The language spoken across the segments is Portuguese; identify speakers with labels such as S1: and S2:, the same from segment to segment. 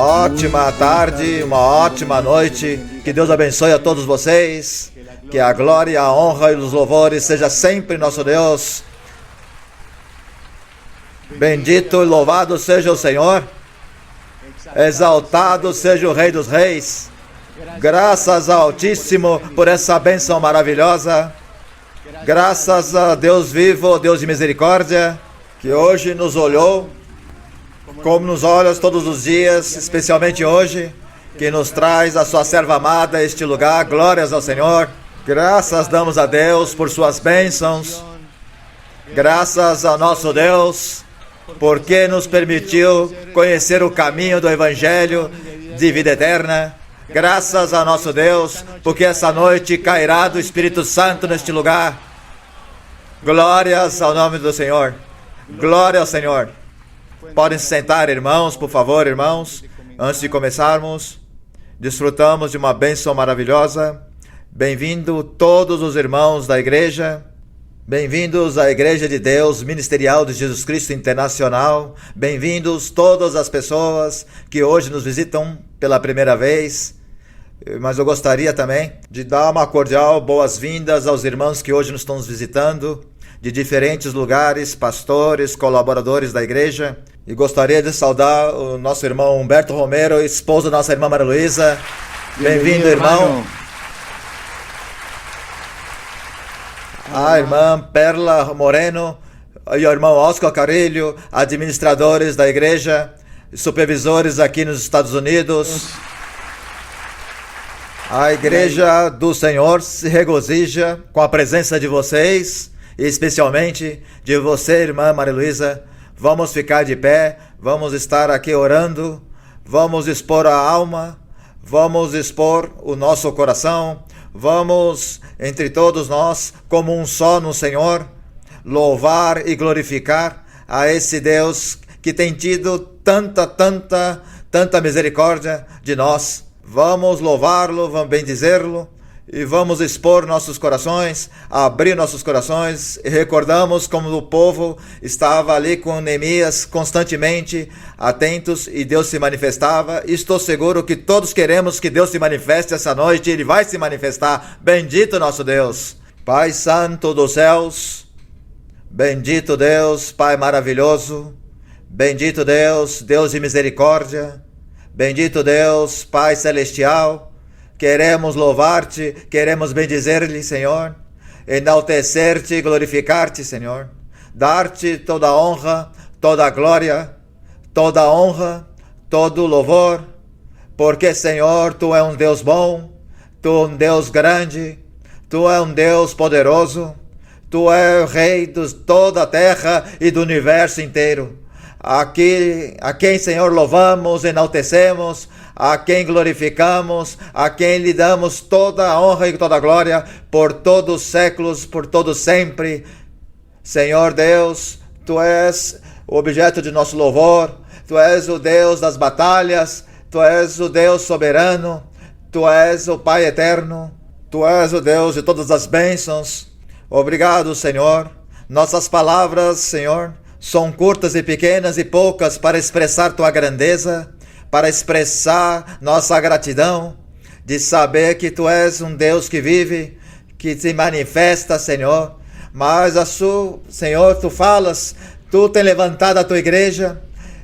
S1: ótima tarde, uma ótima noite. Que Deus abençoe a todos vocês. Que a glória, a honra e os louvores seja sempre nosso Deus. Bendito e louvado seja o Senhor. Exaltado seja o Rei dos Reis. Graças ao Altíssimo por essa bênção maravilhosa. Graças a Deus vivo, Deus de misericórdia, que hoje nos olhou, como nos olha todos os dias, especialmente hoje, que nos traz a sua serva amada a este lugar. Glórias ao Senhor. Graças damos a Deus por suas bênçãos. Graças ao nosso Deus, porque nos permitiu conhecer o caminho do Evangelho de vida eterna. Graças ao nosso Deus, porque essa noite cairá do Espírito Santo neste lugar. Glórias ao nome do Senhor. Glória ao Senhor. Podem se sentar, irmãos, por favor, irmãos. Antes de começarmos, desfrutamos de uma bênção maravilhosa. Bem-vindo todos os irmãos da igreja. Bem-vindos à Igreja de Deus Ministerial de Jesus Cristo Internacional. Bem-vindos todas as pessoas que hoje nos visitam pela primeira vez. Mas eu gostaria também de dar uma cordial boas-vindas aos irmãos que hoje nos estão nos visitando, de diferentes lugares, pastores, colaboradores da igreja. E gostaria de saudar o nosso irmão Humberto Romero, esposo da nossa irmã Maria Luísa. Bem-vindo, irmão. A irmã Perla Moreno e o irmão Oscar Carilho, administradores da igreja, supervisores aqui nos Estados Unidos. A igreja do Senhor se regozija com a presença de vocês, e especialmente de você, irmã Maria Luísa. Vamos ficar de pé, vamos estar aqui orando, vamos expor a alma, vamos expor o nosso coração. Vamos, entre todos nós, como um só no Senhor, louvar e glorificar a esse Deus que tem tido tanta misericórdia de nós. Vamos louvá-lo, vamos bendizê-lo e vamos expor nossos corações, abrir nossos corações. E recordamos como o povo estava ali com Neemias constantemente atentos e Deus se manifestava. Estou seguro que todos queremos que Deus se manifeste essa noite. Ele vai se manifestar. Bendito nosso Deus, Pai Santo dos céus, bendito Deus, Pai maravilhoso, bendito Deus, Deus de misericórdia, bendito Deus, Pai celestial. Queremos louvar-te, queremos bendizer-lhe, Senhor, enaltecer-te, glorificar-te, Senhor, dar-te toda a honra, toda a glória, toda a honra, todo o louvor, porque, Senhor, Tu é um Deus bom, Tu é um Deus grande, Tu é um Deus poderoso, Tu é o Rei de toda a terra e do universo inteiro. A quem, Senhor, louvamos, enaltecemos, a quem glorificamos, a quem lhe damos toda a honra e toda a glória por todos os séculos, por todos sempre. Senhor Deus, Tu és o objeto de nosso louvor, Tu és o Deus das batalhas, Tu és o Deus soberano, Tu és o Pai eterno, Tu és o Deus de todas as bênçãos. Obrigado, Senhor. Nossas palavras, Senhor, são curtas e pequenas e poucas para expressar Tua grandeza, para expressar nossa gratidão, de saber que Tu és um Deus que vive, que se manifesta, Senhor. Mas, Senhor, Tu falas, Tu tem levantado a Tua igreja.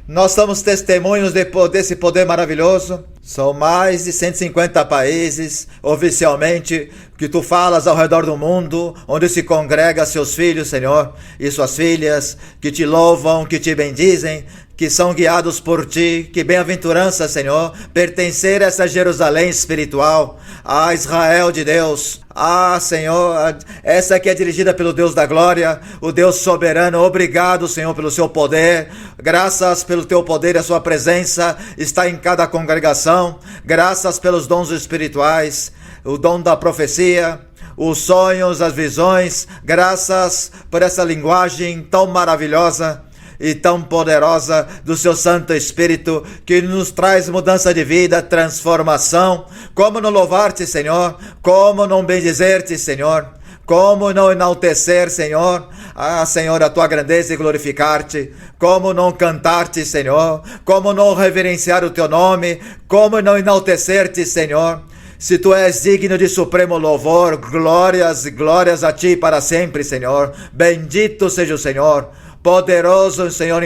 S1: Nós somos testemunhos desse poder maravilhoso. São mais de 150 países, oficialmente, que Tu falas ao redor do mundo, onde se congrega seus filhos, Senhor, e suas filhas, que Te louvam, que Te bendizem, que são guiados por Ti. Que bem-aventurança, Senhor, pertencer a essa Jerusalém espiritual, a Israel de Deus. Senhor, essa que é dirigida pelo Deus da glória, o Deus soberano. Obrigado, Senhor, pelo Seu poder. Graças pelo Teu poder e a Sua presença está em cada congregação. Graças pelos dons espirituais, o dom da profecia, os sonhos, as visões. Graças por essa linguagem tão maravilhosa e tão poderosa do Seu Santo Espírito, que nos traz mudança de vida, transformação. Como não louvar-te, Senhor? Como não bendizer-te, Senhor? Como não enaltecer, Senhor, Senhor, a tua grandeza e glorificar-te? Como não cantar-te, Senhor? Como não reverenciar o teu nome? Como não enaltecer-te, Senhor? Se tu és digno de supremo louvor, glórias e glórias a ti para sempre, Senhor. Bendito seja o Senhor, poderoso, Senhor,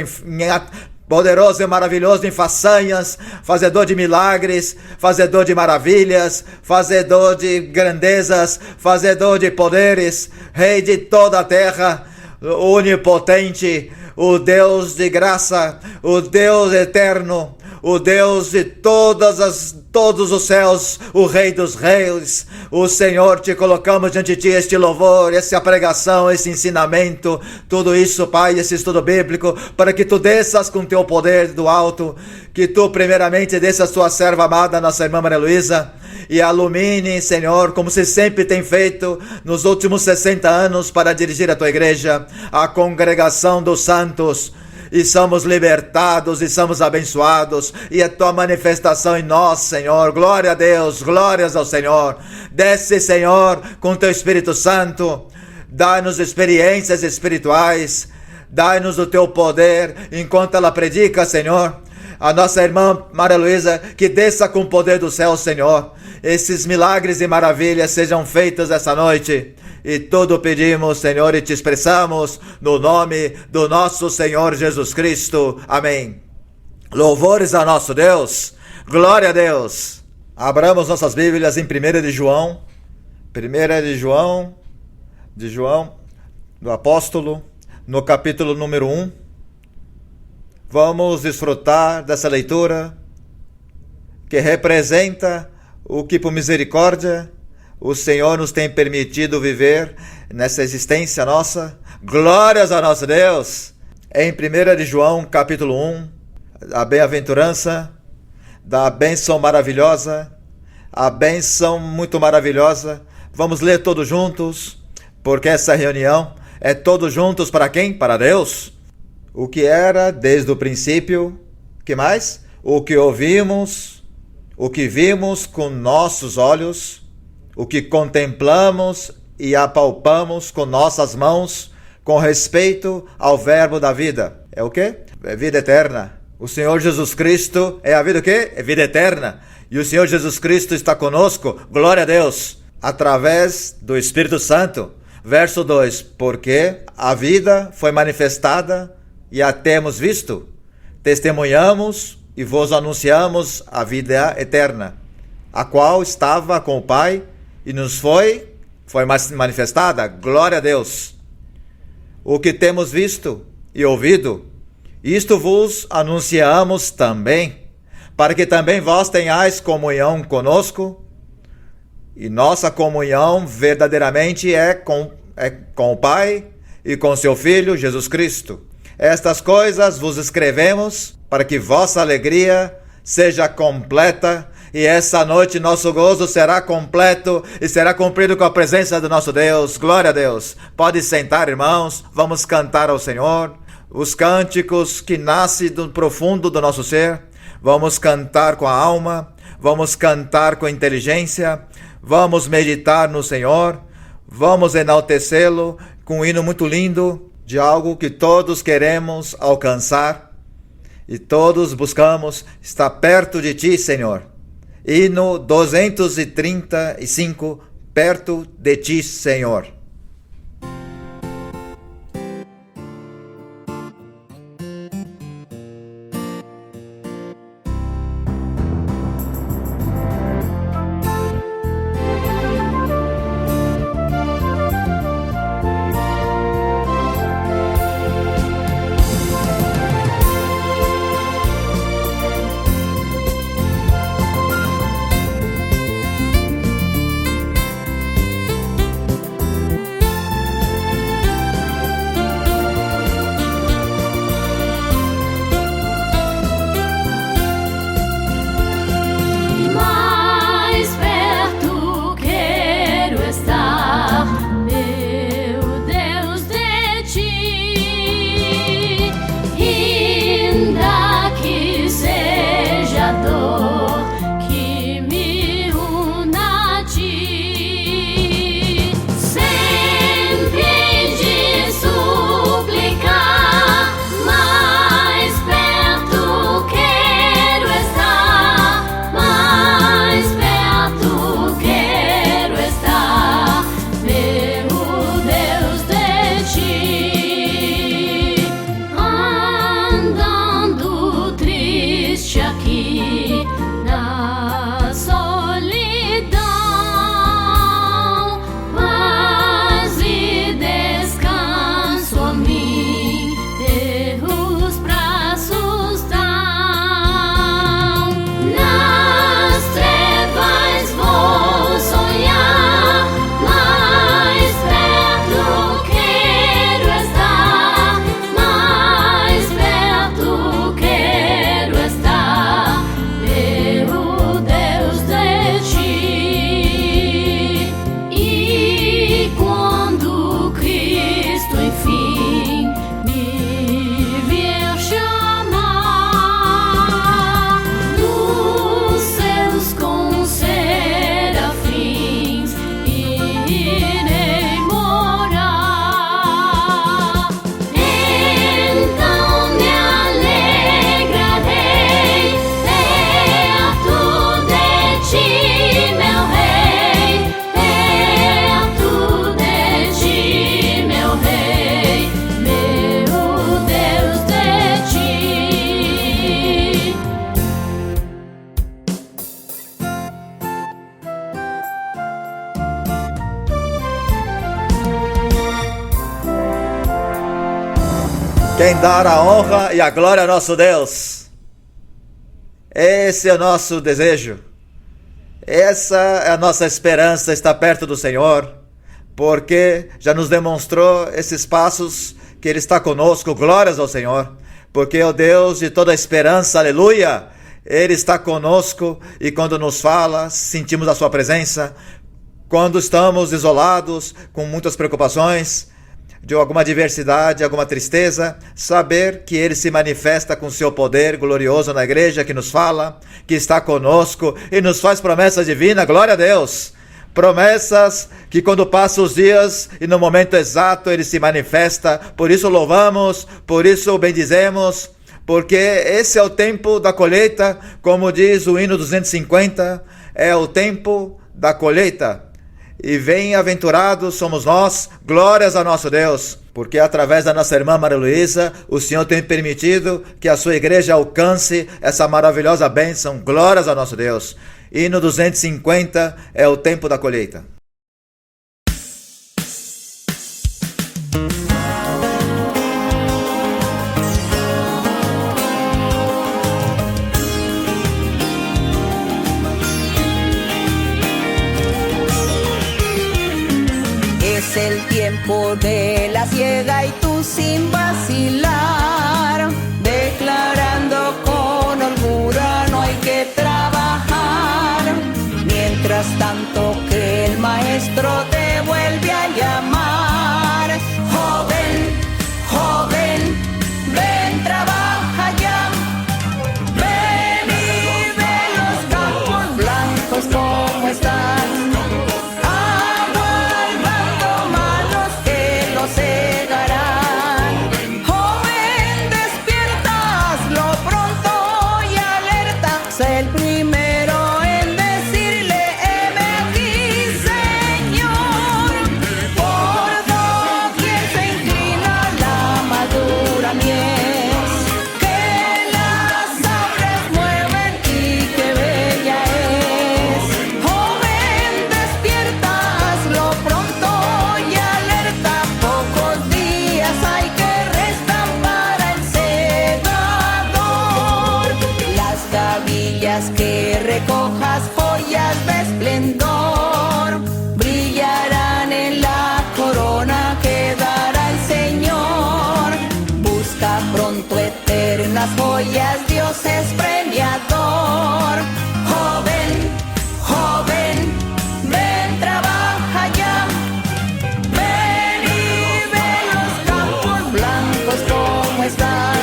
S1: poderoso e maravilhoso em façanhas, fazedor de milagres, fazedor de maravilhas, fazedor de grandezas, fazedor de poderes, Rei de toda a terra, onipotente, o Deus de graça, o Deus eterno, o Deus de todos os céus, o Rei dos reis, o Senhor, te colocamos diante de ti este louvor, essa pregação, esse ensinamento, tudo isso, Pai, esse estudo bíblico, para que tu desças com teu poder do alto, que tu primeiramente desças tua serva amada, nossa irmã Maria Luísa, e ilumine, Senhor, como você sempre tem feito nos últimos 60 anos para dirigir a tua igreja, a congregação dos santos, e somos libertados e somos abençoados, e a tua manifestação em nós, Senhor. Glória a Deus, glórias ao Senhor. Desce, Senhor, com teu Espírito Santo, dá-nos experiências espirituais, dá-nos o teu poder enquanto ela predica, Senhor. A nossa irmã Maria Luísa, que desça com o poder do céu, Senhor. Esses milagres e maravilhas sejam feitos essa noite. E tudo pedimos, Senhor, e te expressamos no nome do nosso Senhor Jesus Cristo. Amém. Louvores a nosso Deus. Glória a Deus. Abramos nossas Bíblias em 1 de João. 1 de João, do apóstolo, no capítulo número 1. Vamos desfrutar dessa leitura que representa o que por misericórdia o Senhor nos tem permitido viver nessa existência nossa. Glórias a nosso Deus! Em 1 de João, capítulo 1, a bem-aventurança da bênção maravilhosa, a bênção muito maravilhosa. Vamos ler todos juntos, porque essa reunião é todos juntos para quem? Para Deus. O que era desde o princípio, que mais? O que ouvimos, o que vimos com nossos olhos, o que contemplamos e apalpamos com nossas mãos, com respeito ao verbo da vida. É o quê? É vida eterna. O Senhor Jesus Cristo é a vida o quê? É vida eterna. E o Senhor Jesus Cristo está conosco, glória a Deus, através do Espírito Santo. Verso 2, porque a vida foi manifestada e a temos visto, testemunhamos e vos anunciamos a vida eterna, a qual estava com o Pai e nos foi manifestada. Glória a Deus. O que temos visto e ouvido, isto vos anunciamos também, para que também vós tenhais comunhão conosco, e nossa comunhão verdadeiramente é com o Pai e com seu Filho Jesus Cristo. Estas coisas vos escrevemos para que vossa alegria seja completa, e essa noite nosso gozo será completo e será cumprido com a presença do nosso Deus. Glória a Deus. Pode sentar, irmãos, vamos cantar ao Senhor os cânticos que nascem do profundo do nosso ser. Vamos cantar com a alma, vamos cantar com inteligência, vamos meditar no Senhor, vamos enaltecê-lo com um hino muito lindo de algo que todos queremos alcançar e todos buscamos estar perto de ti, Senhor. Hino 235, perto de ti, Senhor. Quem dar a honra e a glória a nosso Deus. Esse é o nosso desejo. Essa é a nossa esperança, estar perto do Senhor, porque já nos demonstrou esses passos que Ele está conosco, glórias ao Senhor, porque é o Deus de toda a esperança, aleluia, Ele está conosco e quando nos fala, sentimos a Sua presença. Quando estamos isolados, com muitas preocupações, de alguma adversidade, alguma tristeza, saber que Ele se manifesta com seu poder glorioso na igreja, que nos fala, que está conosco e nos faz promessas divinas, glória a Deus. Promessas que quando passam os dias e no momento exato Ele se manifesta, por isso louvamos, por isso o bendizemos, porque esse é o tempo da colheita, como diz o hino 250, é o tempo da colheita. E bem-aventurados somos nós, glórias a nosso Deus, porque através da nossa irmã Maria Luísa, o Senhor tem permitido que a sua igreja alcance essa maravilhosa bênção, glórias a nosso Deus. E no 250 é o tempo da colheita.
S2: Es el tiempo de la siega y tú sin vacilar, declarando con holgura no hay que trabajar. Mientras tanto que el maestro te vuelve a llamar. Joven, joven, ven, trabaja ya. Ven y ve los campos blancos como están. Que recojas joyas de esplendor, brillarán en la corona que dará el Señor. Busca pronto eternas joyas, Dios es premiador. Joven, joven, ven, trabaja ya. Ven y ve los campos blancos como están.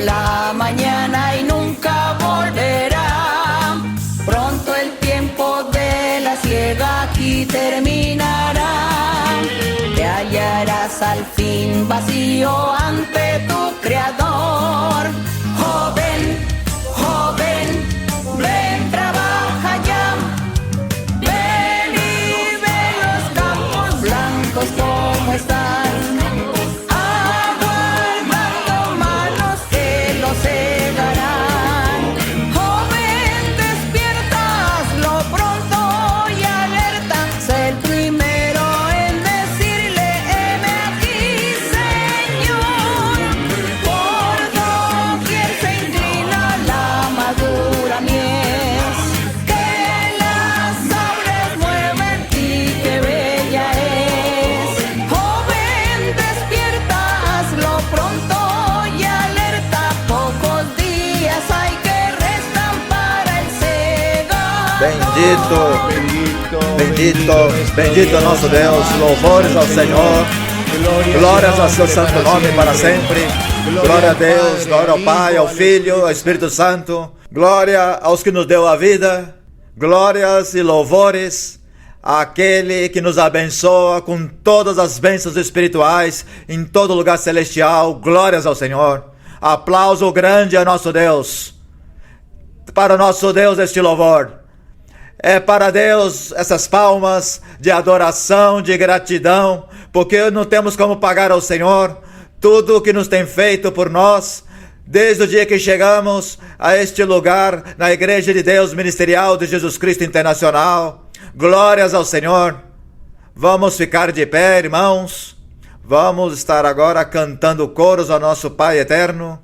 S2: La mañana y nunca volverá. Pronto el tiempo de la siega aquí terminará. Te hallarás al fin vacío ante tu Creador. Joven, joven, ven, trabaja ya. Ven y ve los campos blancos como están.
S1: Bendito nosso Deus, louvores ao Senhor, glórias ao seu santo nome para sempre. Glória a Deus, glória ao Pai, ao Filho, ao Espírito Santo, Glória aos que nos deu a vida, glórias e louvores àquele que nos abençoa com todas as bênçãos espirituais em todo lugar celestial. Glórias ao Senhor. Aplauso grande a nosso Deus. Para o nosso Deus este louvor. É para Deus essas palmas de adoração, de gratidão, porque não temos como pagar ao Senhor tudo o que nos tem feito por nós, desde o dia que chegamos a este lugar, na Igreja de Deus Ministerial de Jesus Cristo Internacional. Glórias ao Senhor. Vamos ficar de pé, irmãos. Vamos estar agora cantando coros ao nosso Pai Eterno,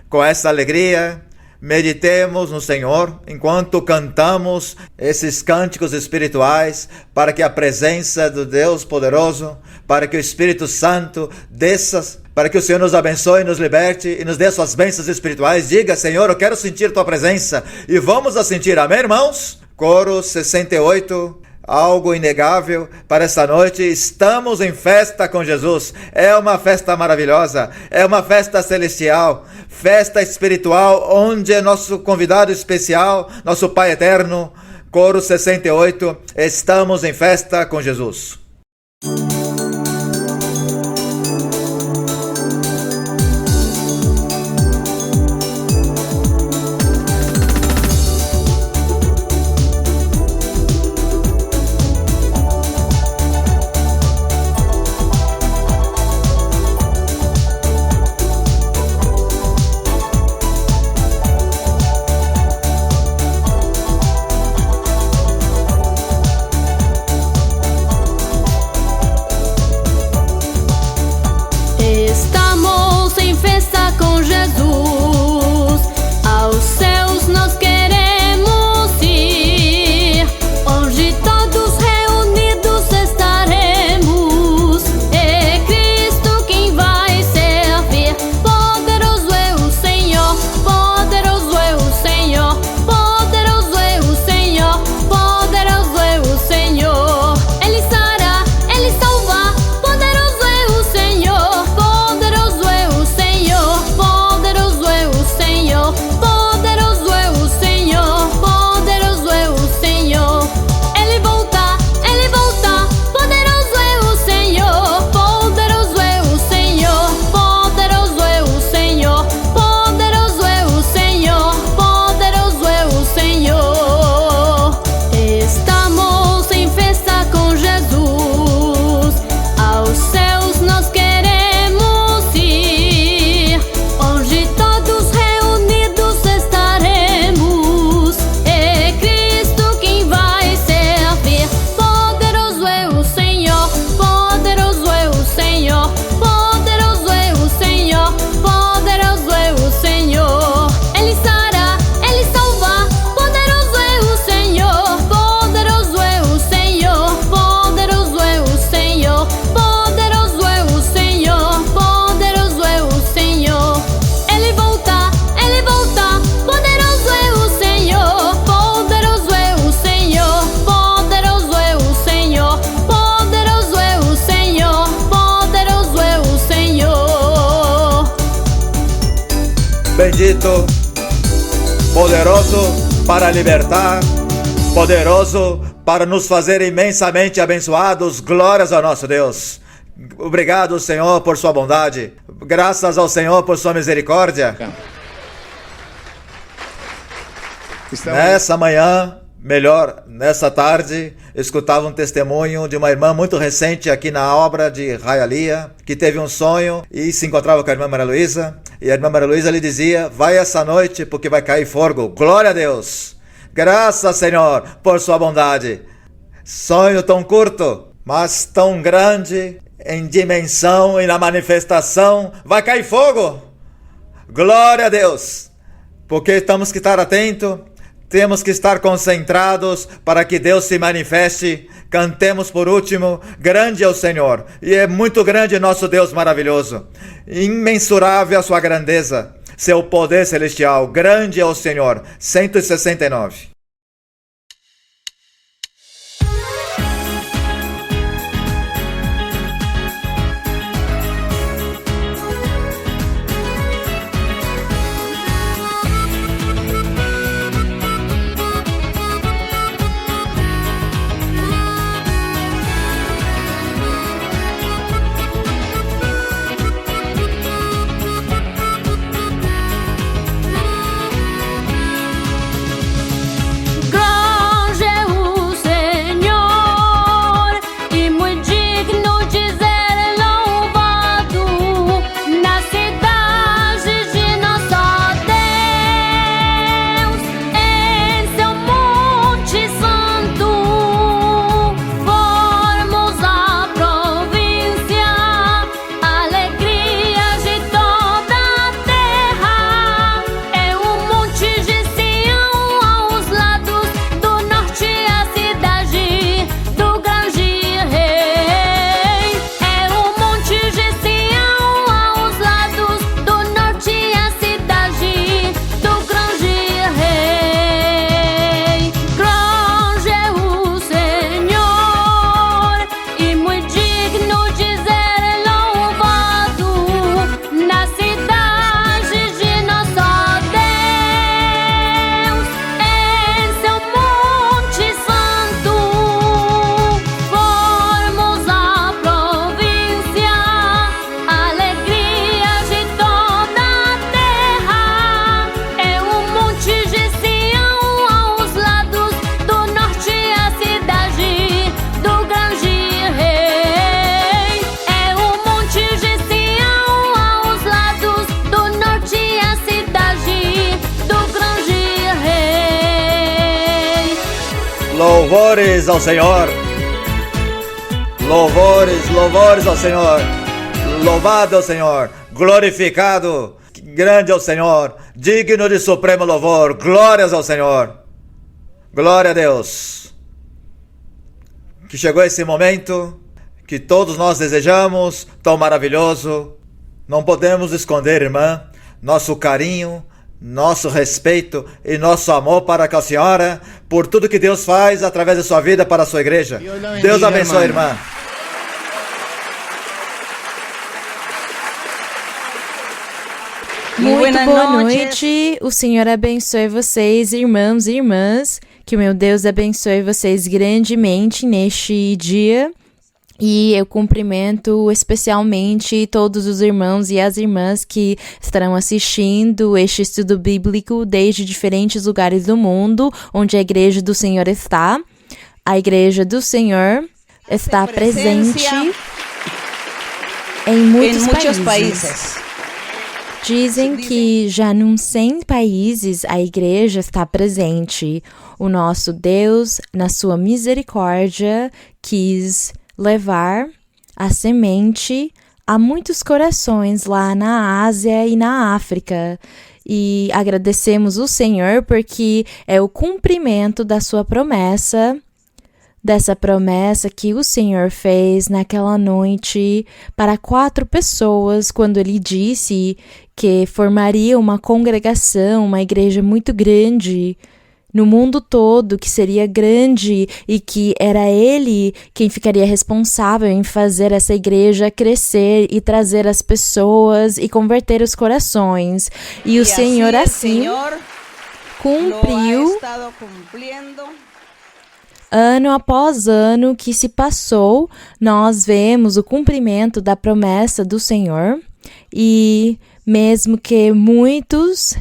S1: com essa alegria. Meditemos no Senhor enquanto cantamos esses cânticos espirituais, para que a presença do Deus poderoso, para que o Espírito Santo desça, para que o Senhor nos abençoe, nos liberte e nos dê suas bênçãos espirituais. Diga: Senhor, eu quero sentir tua presença. E vamos a sentir, amém, irmãos? Coro 68. Algo inegável para essa noite. Estamos em festa com Jesus. É uma festa maravilhosa, é uma festa celestial, festa espiritual, onde é nosso convidado especial, nosso Pai Eterno. Coro 68. Estamos em festa com Jesus. Bendito, poderoso para libertar, poderoso para nos fazer imensamente abençoados. Glórias ao nosso Deus. Obrigado, Senhor, por sua bondade. Graças ao Senhor por sua misericórdia. Nessa manhã, melhor, nessa tarde, escutava um testemunho de uma irmã muito recente aqui na obra de Hialeah, que teve um sonho e se encontrava com a irmã Maria Luísa. E a irmã Maria Luísa lhe dizia: vai essa noite porque vai cair fogo. Glória a Deus. Graças, Senhor, por sua bondade. Sonho tão curto, mas tão grande em dimensão e na manifestação. Vai cair fogo. Glória a Deus. Porque temos que estar atentos. Temos que estar concentrados para que Deus se manifeste. Cantemos por último: grande é o Senhor, e é muito grande nosso Deus maravilhoso. Imensurável a sua grandeza, seu poder celestial. Grande é o Senhor. 169. Louvores ao Senhor. Louvores, louvores ao Senhor. Louvado ao Senhor. Glorificado. Grande ao Senhor. Digno de supremo louvor. Glórias ao Senhor. Glória a Deus. Que chegou esse momento que todos nós desejamos, tão maravilhoso. Não podemos esconder, irmã, nosso carinho, nosso respeito e nosso amor para com a senhora, por tudo que Deus faz através de sua vida para a sua igreja. Deus abençoe, irmã.
S3: Muito boa noite. O Senhor abençoe vocês, irmãos e irmãs. Que o meu Deus abençoe vocês grandemente neste dia. E eu cumprimento especialmente todos os irmãos e as irmãs que estarão assistindo este estudo bíblico desde diferentes lugares do mundo, onde a Igreja do Senhor está. A Igreja do Senhor está presente em muitos países. Dizem que já em 100 países a Igreja está presente. O nosso Deus, na sua misericórdia, quis levar a semente a muitos corações lá na Ásia e na África. E agradecemos o Senhor porque é o cumprimento da sua promessa, dessa promessa que o Senhor fez naquela noite para 4 pessoas, quando Ele disse que formaria uma congregação, uma igreja muito grande no mundo todo, que seria grande e que era Ele quem ficaria responsável em fazer essa igreja crescer e trazer as pessoas e converter os corações. E o Senhor assim cumpriu ano após ano que se passou. Nós vemos o cumprimento da promessa do Senhor e mesmo que muitas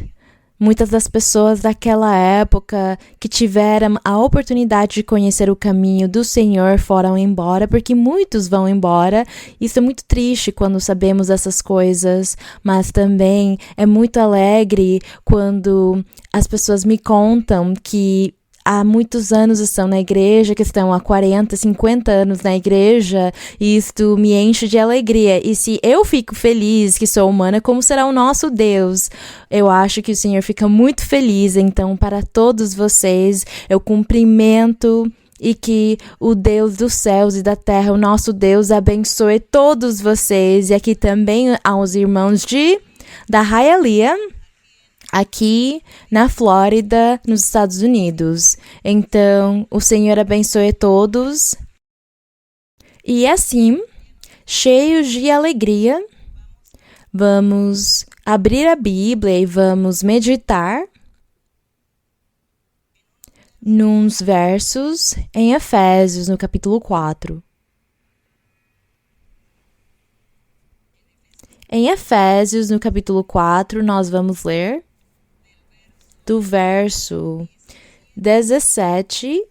S3: das pessoas daquela época que tiveram a oportunidade de conhecer o caminho do Senhor foram embora, porque muitos vão embora. Isso é muito triste quando sabemos essas coisas, mas também é muito alegre quando as pessoas me contam que há muitos anos estão na igreja, que estão há 40, 50 anos na igreja, e isto me enche de alegria. E se eu fico feliz que sou humana, como será o nosso Deus? Eu acho que o Senhor fica muito feliz. Então, para todos vocês, eu cumprimento e que o Deus dos céus e da terra, o nosso Deus, abençoe todos vocês. E aqui também aos irmãos da Hialeah, aqui na Flórida, nos Estados Unidos. Então, o Senhor abençoe todos. E assim, cheios de alegria, vamos abrir a Bíblia e vamos meditar nos versos em Efésios, no capítulo 4. Em Efésios, no capítulo 4, nós vamos ler do verso 17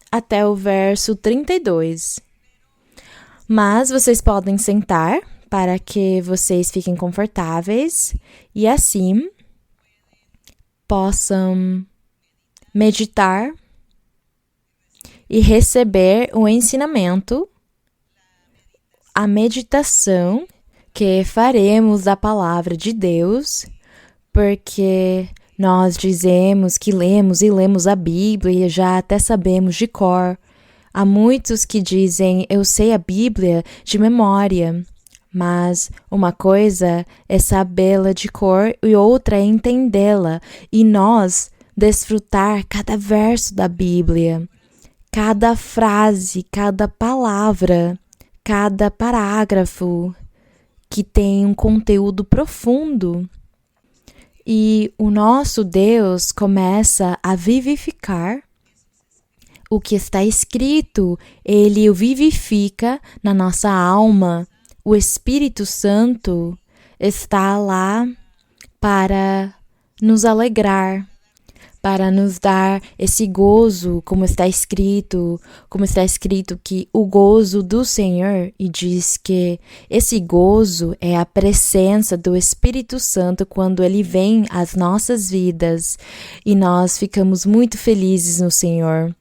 S3: até o verso 32. Mas vocês podem sentar para que vocês fiquem confortáveis e assim possam meditar e receber o ensinamento, a meditação que faremos da palavra de Deus, porque nós dizemos que lemos e lemos a Bíblia e já até sabemos de cor. Há muitos que dizem, eu sei a Bíblia de memória, mas uma coisa é sabê-la de cor e outra é entendê-la, e nós desfrutar cada verso da Bíblia, cada frase, cada palavra, cada parágrafo que tem um conteúdo profundo. E o nosso Deus começa a vivificar o que está escrito. Ele o vivifica na nossa alma. O Espírito Santo está lá para nos alegrar, para nos dar esse gozo, como está escrito que o gozo do Senhor, e diz que esse gozo é a presença do Espírito Santo quando ele vem às nossas vidas e nós ficamos muito felizes no Senhor.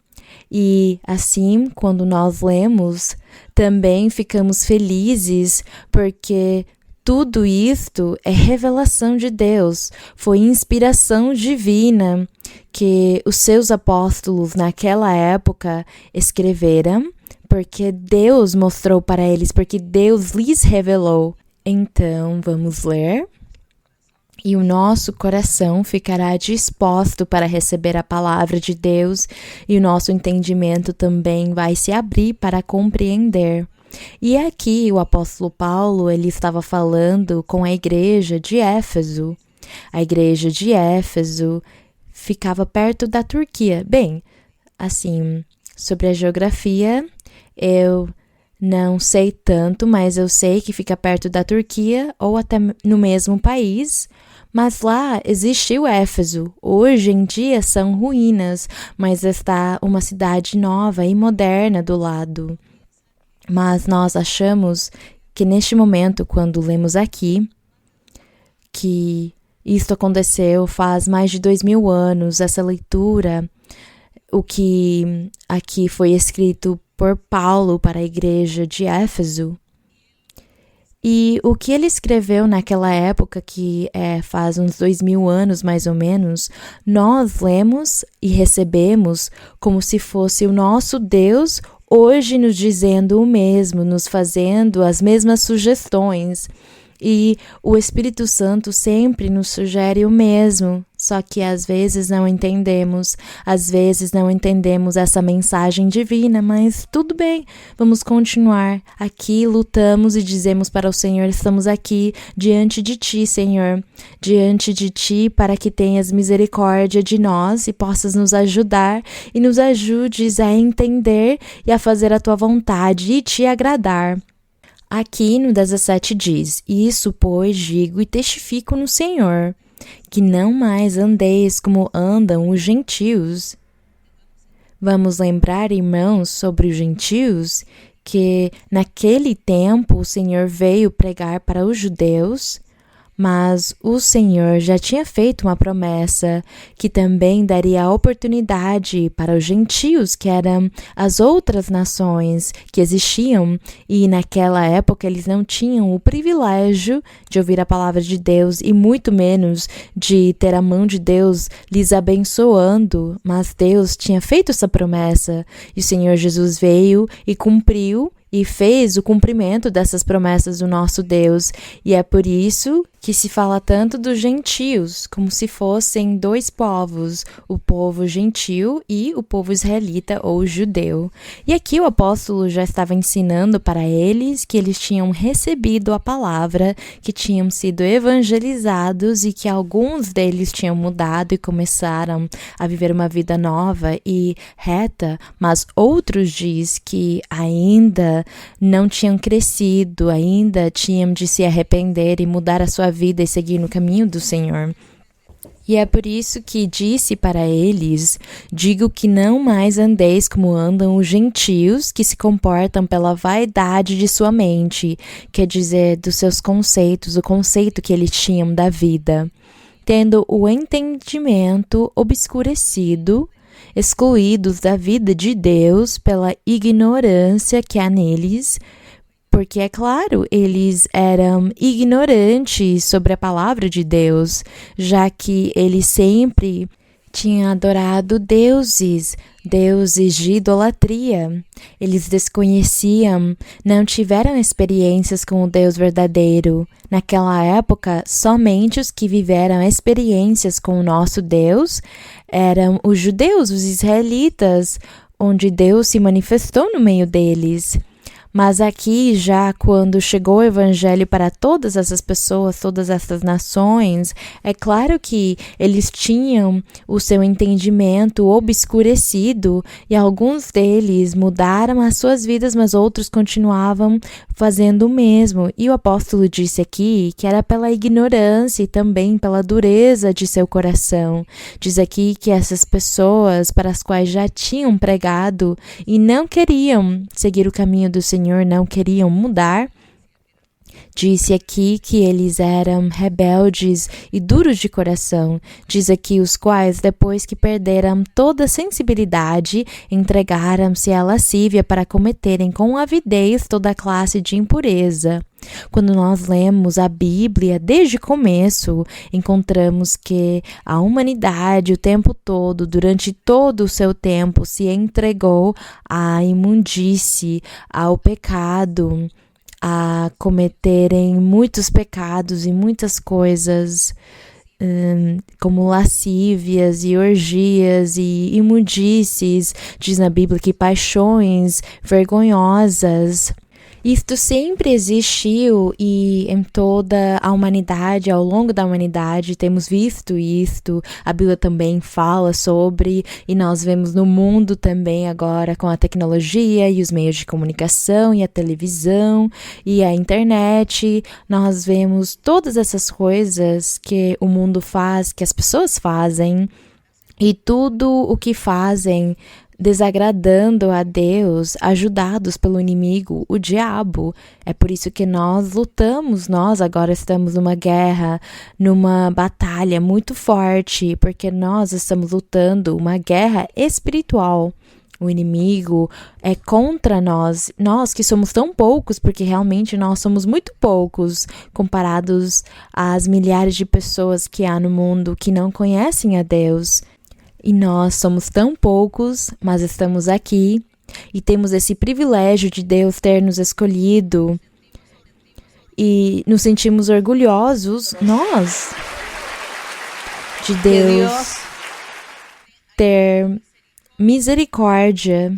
S3: E assim, quando nós lemos, também ficamos felizes porque tudo isto é revelação de Deus, foi inspiração divina que os seus apóstolos naquela época escreveram, porque Deus mostrou para eles, porque Deus lhes revelou. Então, vamos ler. E o nosso coração ficará disposto para receber a palavra de Deus e o nosso entendimento também vai se abrir para compreender. E aqui o apóstolo Paulo, ele estava falando com a igreja de Éfeso. A igreja de Éfeso ficava perto da Turquia. Bem, assim, sobre a geografia, eu não sei tanto, mas eu sei que fica perto da Turquia ou até no mesmo país. Mas lá existiu Éfeso. Hoje em dia são ruínas, mas está uma cidade nova e moderna do lado. Mas nós achamos que neste momento, quando lemos aqui, que isto aconteceu faz mais de 2000 anos, essa leitura, o que aqui foi escrito por Paulo para a igreja de Éfeso, e o que ele escreveu naquela época, que faz uns 2000 anos mais ou menos, nós lemos e recebemos como se fosse o nosso Deus hoje nos dizendo o mesmo, nos fazendo as mesmas sugestões. E o Espírito Santo sempre nos sugere o mesmo, só que às vezes não entendemos essa mensagem divina, mas tudo bem, vamos continuar. Aqui lutamos e dizemos para o Senhor, estamos aqui diante de Ti, Senhor, diante de Ti, para que tenhas misericórdia de nós e possas nos ajudar e nos ajudes a entender e a fazer a Tua vontade e Te agradar. Aqui no 17 diz, isso, pois, digo e testifico no Senhor, que não mais andeis como andam os gentios. Vamos lembrar, irmãos, sobre os gentios, que naquele tempo o Senhor veio pregar para os judeus, mas o Senhor já tinha feito uma promessa que também daria a oportunidade para os gentios, que eram as outras nações que existiam, e naquela época eles não tinham o privilégio de ouvir a palavra de Deus e muito menos de ter a mão de Deus lhes abençoando, mas Deus tinha feito essa promessa e o Senhor Jesus veio e cumpriu e fez o cumprimento dessas promessas do nosso Deus, e é por isso que se fala tanto dos gentios, como se fossem dois povos, o povo gentil e o povo israelita ou judeu. E aqui o apóstolo já estava ensinando para eles que eles tinham recebido a palavra, que tinham sido evangelizados e que alguns deles tinham mudado e começaram a viver uma vida nova e reta, mas outros diz que ainda não tinham crescido, ainda tinham de se arrepender e mudar a sua vida e seguir no caminho do Senhor. E é por isso que disse para eles, digo que não mais andeis como andam os gentios, que se comportam pela vaidade de sua mente, quer dizer, dos seus conceitos, o conceito que eles tinham da vida, tendo o entendimento obscurecido, excluídos da vida de Deus pela ignorância que há neles, porque, é claro, eles eram ignorantes sobre a palavra de Deus, já que eles sempre tinham adorado deuses de idolatria. Eles desconheciam, não tiveram experiências com o Deus verdadeiro. Naquela época, somente os que viveram experiências com o nosso Deus eram os judeus, os israelitas, onde Deus se manifestou no meio deles. Mas aqui, já quando chegou o evangelho para todas essas pessoas, todas essas nações, é claro que eles tinham o seu entendimento obscurecido e alguns deles mudaram as suas vidas, mas outros continuavam fazendo o mesmo. E o apóstolo disse aqui que era pela ignorância e também pela dureza de seu coração. Diz aqui que essas pessoas para as quais já tinham pregado e não queriam seguir o caminho do Senhor, não queriam mudar, disse aqui que eles eram rebeldes e duros de coração. Diz aqui os quais, depois que perderam toda a sensibilidade, entregaram-se à lascívia para cometerem com avidez toda classe de impureza. Quando nós lemos a Bíblia desde o começo, encontramos que a humanidade o tempo todo, durante todo o seu tempo, se entregou à imundície, ao pecado, a cometerem muitos pecados e muitas coisas, como lascívias e orgias e imundícies. Diz na Bíblia que paixões vergonhosas. Isto sempre existiu e em toda a humanidade, ao longo da humanidade, temos visto isto. A Bíblia também fala sobre, e nós vemos no mundo também agora com a tecnologia e os meios de comunicação e a televisão e a internet. Nós vemos todas essas coisas que o mundo faz, que as pessoas fazem, e tudo o que fazem desagradando a Deus, ajudados pelo inimigo, o diabo. É por isso que nós lutamos, nós agora estamos numa guerra, numa batalha muito forte, porque nós estamos lutando uma guerra espiritual. O inimigo é contra nós, nós que somos tão poucos, porque realmente nós somos muito poucos comparados às milhares de pessoas que há no mundo que não conhecem a Deus. E nós somos tão poucos, mas estamos aqui e temos esse privilégio de Deus ter nos escolhido e nos sentimos orgulhosos, nós, de Deus ter misericórdia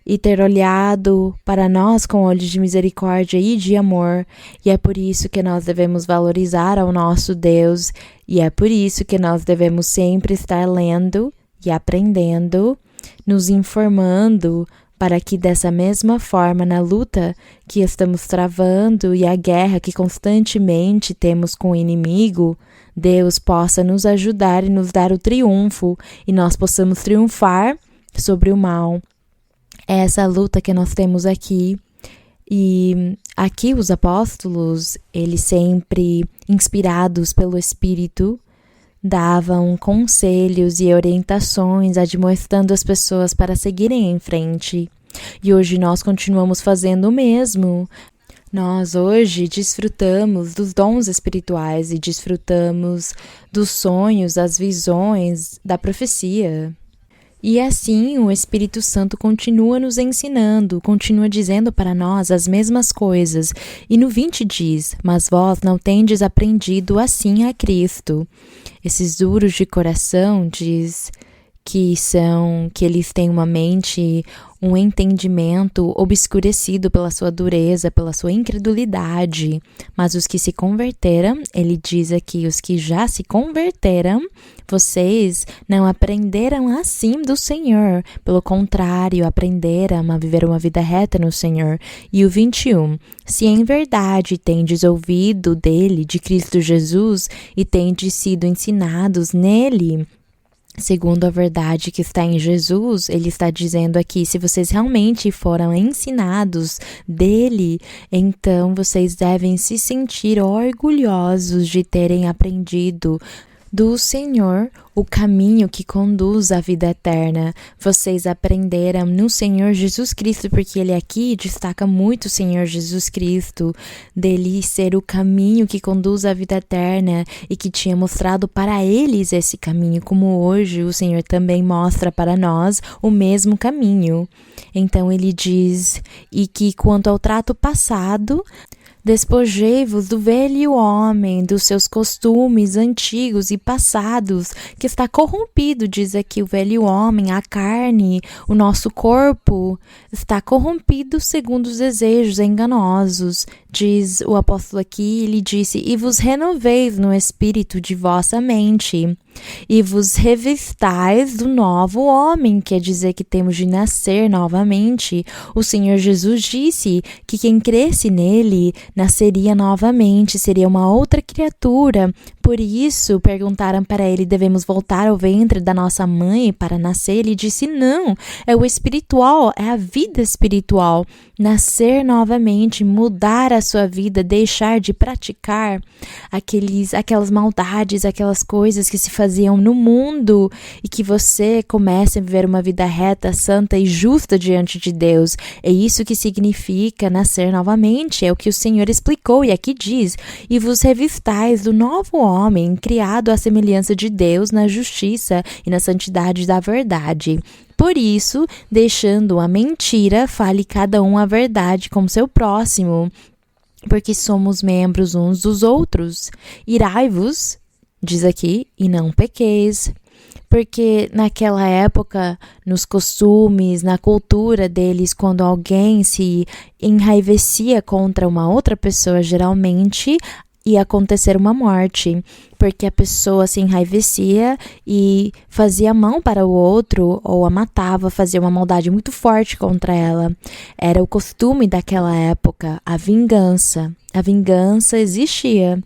S3: e ter olhado para nós com olhos de misericórdia e de amor. E é por isso que nós devemos valorizar ao nosso Deus, e é por isso que nós devemos sempre estar lendo e aprendendo, nos informando, para que dessa mesma forma, na luta que estamos travando e a guerra que constantemente temos com o inimigo, Deus possa nos ajudar e nos dar o triunfo, e nós possamos triunfar sobre o mal. É essa luta que nós temos aqui. E aqui os apóstolos, eles sempre inspirados pelo Espírito, davam conselhos e orientações, admoestando as pessoas para seguirem em frente. E hoje nós continuamos fazendo o mesmo. Nós hoje desfrutamos dos dons espirituais e desfrutamos dos sonhos, das visões, da profecia. E assim o Espírito Santo continua nos ensinando, continua dizendo para nós as mesmas coisas. E no 20 diz, mas vós não tendes aprendido assim a Cristo. Esses duros de coração diz que eles têm uma mente, um entendimento obscurecido pela sua dureza, pela sua incredulidade. Mas os que se converteram, ele diz aqui, os que já se converteram, vocês não aprenderam assim do Senhor. Pelo contrário, aprenderam a viver uma vida reta no Senhor. E o 21, se em verdade tendes ouvido dele, de Cristo Jesus, e tendes sido ensinados nele, segundo a verdade que está em Jesus, ele está dizendo aqui, se vocês realmente foram ensinados dele, então vocês devem se sentir orgulhosos de terem aprendido do Senhor o caminho que conduz à vida eterna. Vocês aprenderam no Senhor Jesus Cristo, porque ele aqui destaca muito o Senhor Jesus Cristo, dele ser o caminho que conduz à vida eterna e que tinha mostrado para eles esse caminho, como hoje o Senhor também mostra para nós o mesmo caminho. Então ele diz, e que quanto ao trato passado, Despojei-vos do velho homem, dos seus costumes antigos e passados, que está corrompido, diz aqui o velho homem, a carne, o nosso corpo, está corrompido segundo os desejos enganosos. Diz o apóstolo aqui, ele disse, e vos renoveis no espírito de vossa mente, e vos revistais do novo homem, quer dizer que temos de nascer novamente. O Senhor Jesus disse que quem cresce nele nasceria novamente, seria uma outra criatura. Por isso, perguntaram para ele, devemos voltar ao ventre da nossa mãe para nascer? Ele disse, não, é o espiritual, é a vida espiritual. Nascer novamente, mudar a sua vida, deixar de praticar aquelas maldades, aquelas coisas que se faziam no mundo e que você comece a viver uma vida reta, santa e justa diante de Deus. É isso que significa nascer novamente, é o que o Senhor explicou e aqui diz, e vos revistais do novo homem, criado à semelhança de Deus na justiça e na santidade da verdade. Por isso, deixando a mentira, fale cada um a verdade com seu próximo, porque somos membros uns dos outros. Irai-vos, diz aqui, e não pequeis. Porque naquela época, nos costumes, na cultura deles, quando alguém se enraivecia contra uma outra pessoa, geralmente ia acontecer uma morte, porque a pessoa se enraivecia e fazia mão para o outro, ou a matava, fazia uma maldade muito forte contra ela. Era o costume daquela época, a vingança. A vingança existia.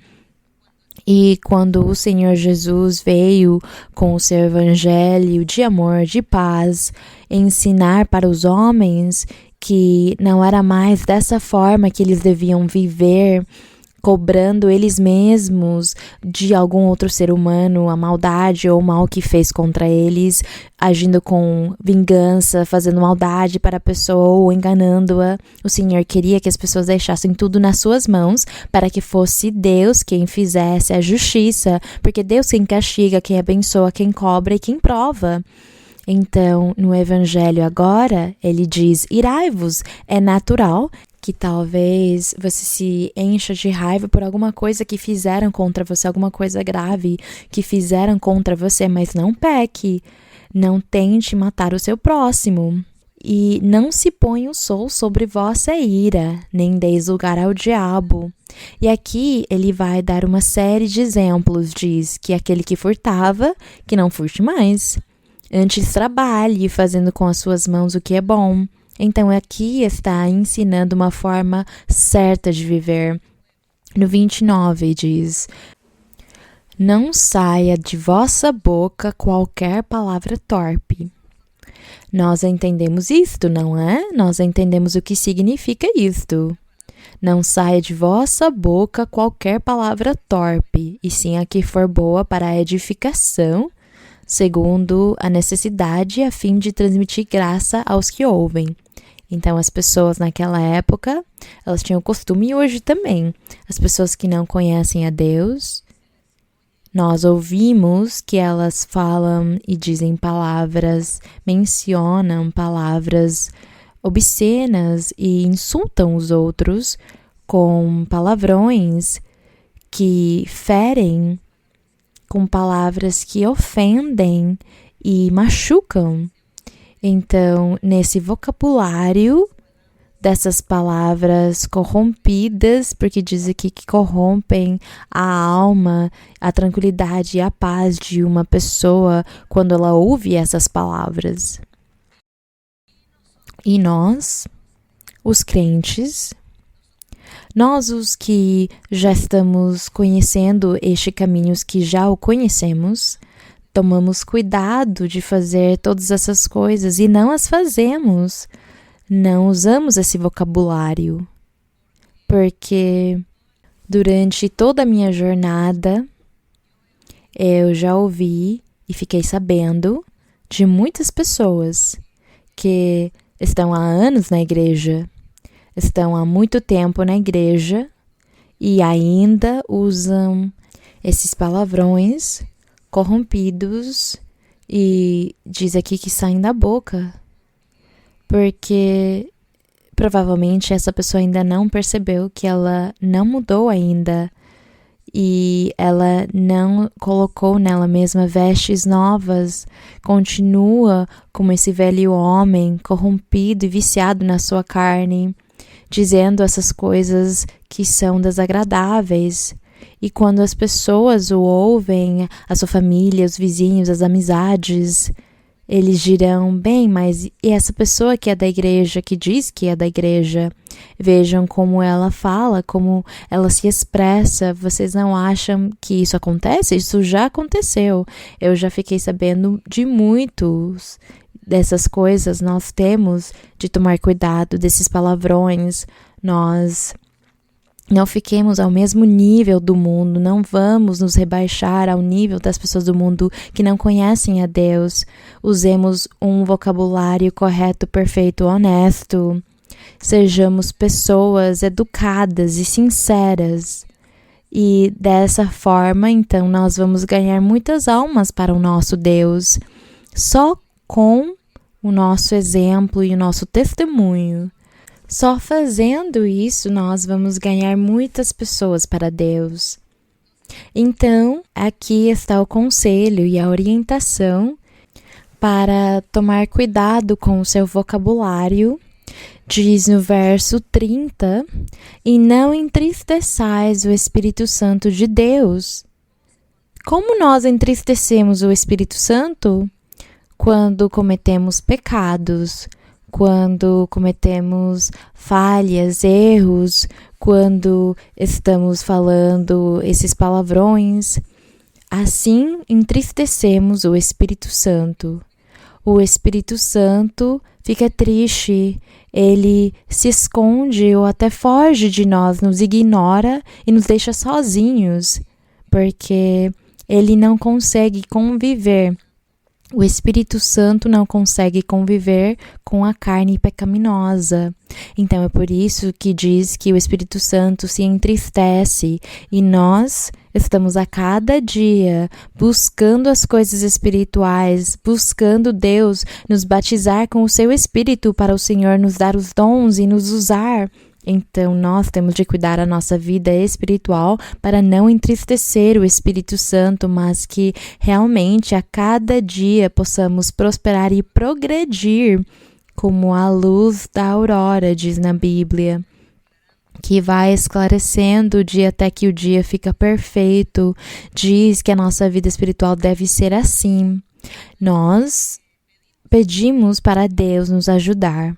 S3: E quando o Senhor Jesus veio com o seu evangelho de amor, de paz, ensinar para os homens que não era mais dessa forma que eles deviam viver, cobrando eles mesmos de algum outro ser humano a maldade ou o mal que fez contra eles, agindo com vingança, fazendo maldade para a pessoa ou enganando-a. O Senhor queria que as pessoas deixassem tudo nas suas mãos para que fosse Deus quem fizesse a justiça, porque Deus quem castiga, quem abençoa, quem cobra e quem prova. Então, no Evangelho agora, ele diz, irai-vos, é natural que talvez você se encha de raiva por alguma coisa que fizeram contra você, alguma coisa grave que fizeram contra você, mas não peque, não tente matar o seu próximo. E não se ponha o sol sobre vossa ira, nem deis lugar ao diabo. E aqui ele vai dar uma série de exemplos, diz que aquele que furtava, que não furte mais. Antes trabalhe, fazendo com as suas mãos o que é bom. Então aqui está ensinando uma forma certa de viver. No 29 diz, não saia de vossa boca qualquer palavra torpe. Nós entendemos isto, não é? Nós entendemos o que significa isto. Não saia de vossa boca qualquer palavra torpe, e sim a que for boa para a edificação, segundo a necessidade, a fim de transmitir graça aos que ouvem. Então, as pessoas naquela época, elas tinham costume, e hoje também, as pessoas que não conhecem a Deus, nós ouvimos que elas falam e dizem palavras, mencionam palavras obscenas e insultam os outros com palavrões que ferem, com palavras que ofendem e machucam. Então, nesse vocabulário dessas palavras corrompidas, porque diz aqui que corrompem a alma, a tranquilidade e a paz de uma pessoa quando ela ouve essas palavras. E nós, os crentes, nós os que já estamos conhecendo este caminho, os que já o conhecemos, tomamos cuidado de fazer todas essas coisas e não as fazemos. Não usamos esse vocabulário, porque durante toda a minha jornada eu já ouvi e fiquei sabendo de muitas pessoas que estão há anos na igreja, estão há muito tempo na igreja e ainda usam esses palavrões corrompidos e diz aqui que saem da boca, porque provavelmente essa pessoa ainda não percebeu que ela não mudou ainda e ela não colocou nela mesma vestes novas, continua como esse velho homem corrompido e viciado na sua carne, dizendo essas coisas que são desagradáveis. E quando as pessoas o ouvem, a sua família, os vizinhos, as amizades, eles dirão, bem, mas e essa pessoa que é da igreja, que diz que é da igreja? Vejam como ela fala, como ela se expressa. Vocês não acham que isso acontece? Isso já aconteceu. Eu já fiquei sabendo de muitos dessas coisas. Nós temos de tomar cuidado desses palavrões. Nós não fiquemos ao mesmo nível do mundo, não vamos nos rebaixar ao nível das pessoas do mundo que não conhecem a Deus. Usemos um vocabulário correto, perfeito, honesto. Sejamos pessoas educadas e sinceras. E dessa forma, então, nós vamos ganhar muitas almas para o nosso Deus, só com o nosso exemplo e o nosso testemunho. Só fazendo isso, nós vamos ganhar muitas pessoas para Deus. Então, aqui está o conselho e a orientação para tomar cuidado com o seu vocabulário. Diz no verso 30, e não entristeçais o Espírito Santo de Deus. Como nós entristecemos o Espírito Santo? Quando cometemos pecados, quando cometemos falhas, erros, quando estamos falando esses palavrões. Assim, entristecemos o Espírito Santo. O Espírito Santo fica triste, ele se esconde ou até foge de nós, nos ignora e nos deixa sozinhos, porque ele não consegue conviver. O Espírito Santo não consegue conviver com a carne pecaminosa. Então é por isso que diz que o Espírito Santo se entristece e nós estamos a cada dia buscando as coisas espirituais, buscando Deus nos batizar com o seu Espírito para o Senhor nos dar os dons e nos usar. Então, nós temos de cuidar da nossa vida espiritual para não entristecer o Espírito Santo, mas que realmente a cada dia possamos prosperar e progredir como a luz da aurora, diz na Bíblia, que vai esclarecendo o dia até que o dia fica perfeito. Diz que a nossa vida espiritual deve ser assim. Nós pedimos para Deus nos ajudar.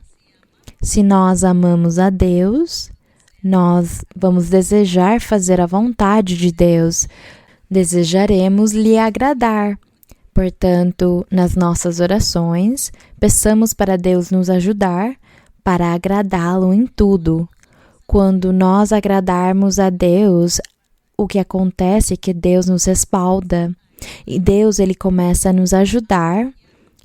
S3: Se nós amamos a Deus, nós vamos desejar fazer a vontade de Deus, desejaremos lhe agradar. Portanto, nas nossas orações, peçamos para Deus nos ajudar para agradá-lo em tudo. Quando nós agradarmos a Deus, o que acontece é que Deus nos respalda e Deus ele começa a nos ajudar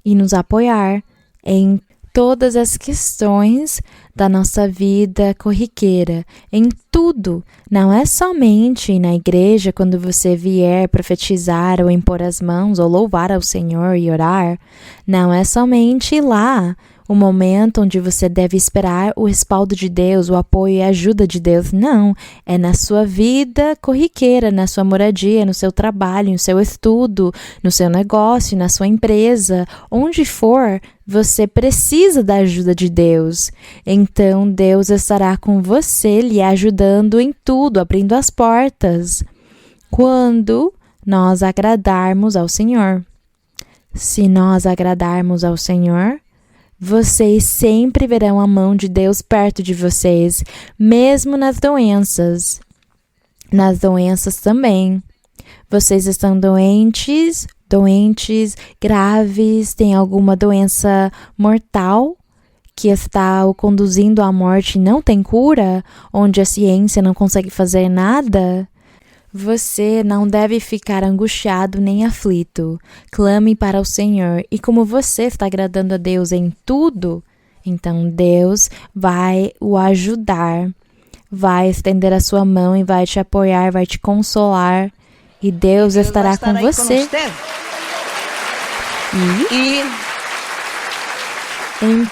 S3: e nos apoiar em todas as questões da nossa vida corriqueira, em tudo. Não é somente na igreja, quando você vier profetizar ou impor as mãos ou louvar ao Senhor e orar. Não é somente lá o momento onde você deve esperar o respaldo de Deus, o apoio e a ajuda de Deus. Não, é na sua vida corriqueira, na sua moradia, no seu trabalho, no seu estudo, no seu negócio, na sua empresa, onde for, você precisa da ajuda de Deus. Então, Deus estará com você, lhe ajudando em tudo, abrindo as portas, quando nós agradarmos ao Senhor. Se nós agradarmos ao Senhor, vocês sempre verão a mão de Deus perto de vocês, mesmo nas doenças. Nas doenças também. Vocês estão doentes, graves, têm alguma doença mortal que está o conduzindo à morte e não tem cura, onde a ciência não consegue fazer nada? Você não deve ficar angustiado nem aflito. Clame para o Senhor. E como você está agradando a Deus em tudo, então Deus vai o ajudar. Vai estender a sua mão e vai te apoiar, vai te consolar. E Deus estará com você. E em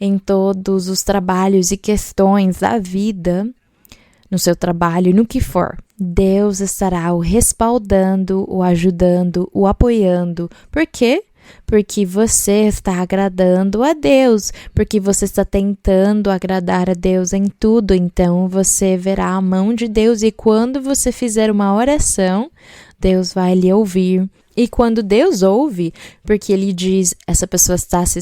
S3: em todos os trabalhos e questões da vida, no seu trabalho, no que for, Deus estará o respaldando, o ajudando, o apoiando. Por quê? Porque você está agradando a Deus, porque você está tentando agradar a Deus em tudo, então você verá a mão de Deus e quando você fizer uma oração, Deus vai lhe ouvir. E quando Deus ouve, porque Ele diz, essa pessoa está se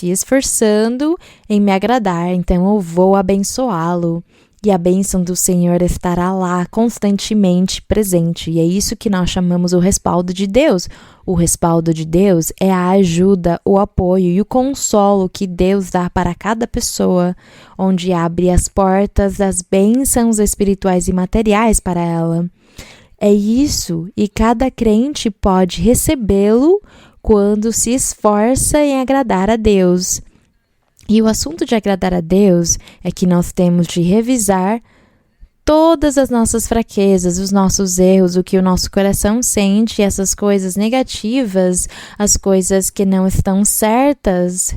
S3: esforçando em me agradar, então eu vou abençoá-lo. E a bênção do Senhor estará lá constantemente presente. E é isso que nós chamamos o respaldo de Deus. O respaldo de Deus é a ajuda, o apoio e o consolo que Deus dá para cada pessoa, onde abre as portas das bênçãos espirituais e materiais para ela. É isso, e cada crente pode recebê-lo quando se esforça em agradar a Deus. E o assunto de agradar a Deus é que nós temos de revisar todas as nossas fraquezas, os nossos erros, o que o nosso coração sente, essas coisas negativas, as coisas que não estão certas.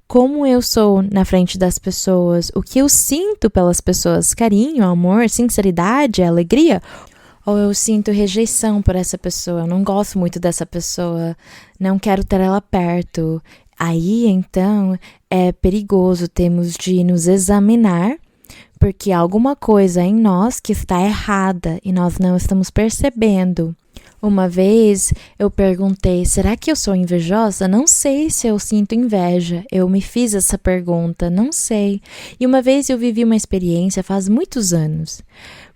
S3: Como eu sou na frente das pessoas, o que eu sinto pelas pessoas, carinho, amor, sinceridade, alegria, ou eu sinto rejeição por essa pessoa, eu não gosto muito dessa pessoa, não quero ter ela perto. Aí, então, é perigoso, temos de nos examinar, porque há alguma coisa em nós que está errada e nós não estamos percebendo. Uma vez eu perguntei, será que eu sou invejosa? Não sei se eu sinto inveja. Eu me fiz essa pergunta, não sei. E uma vez eu vivi uma experiência faz muitos anos,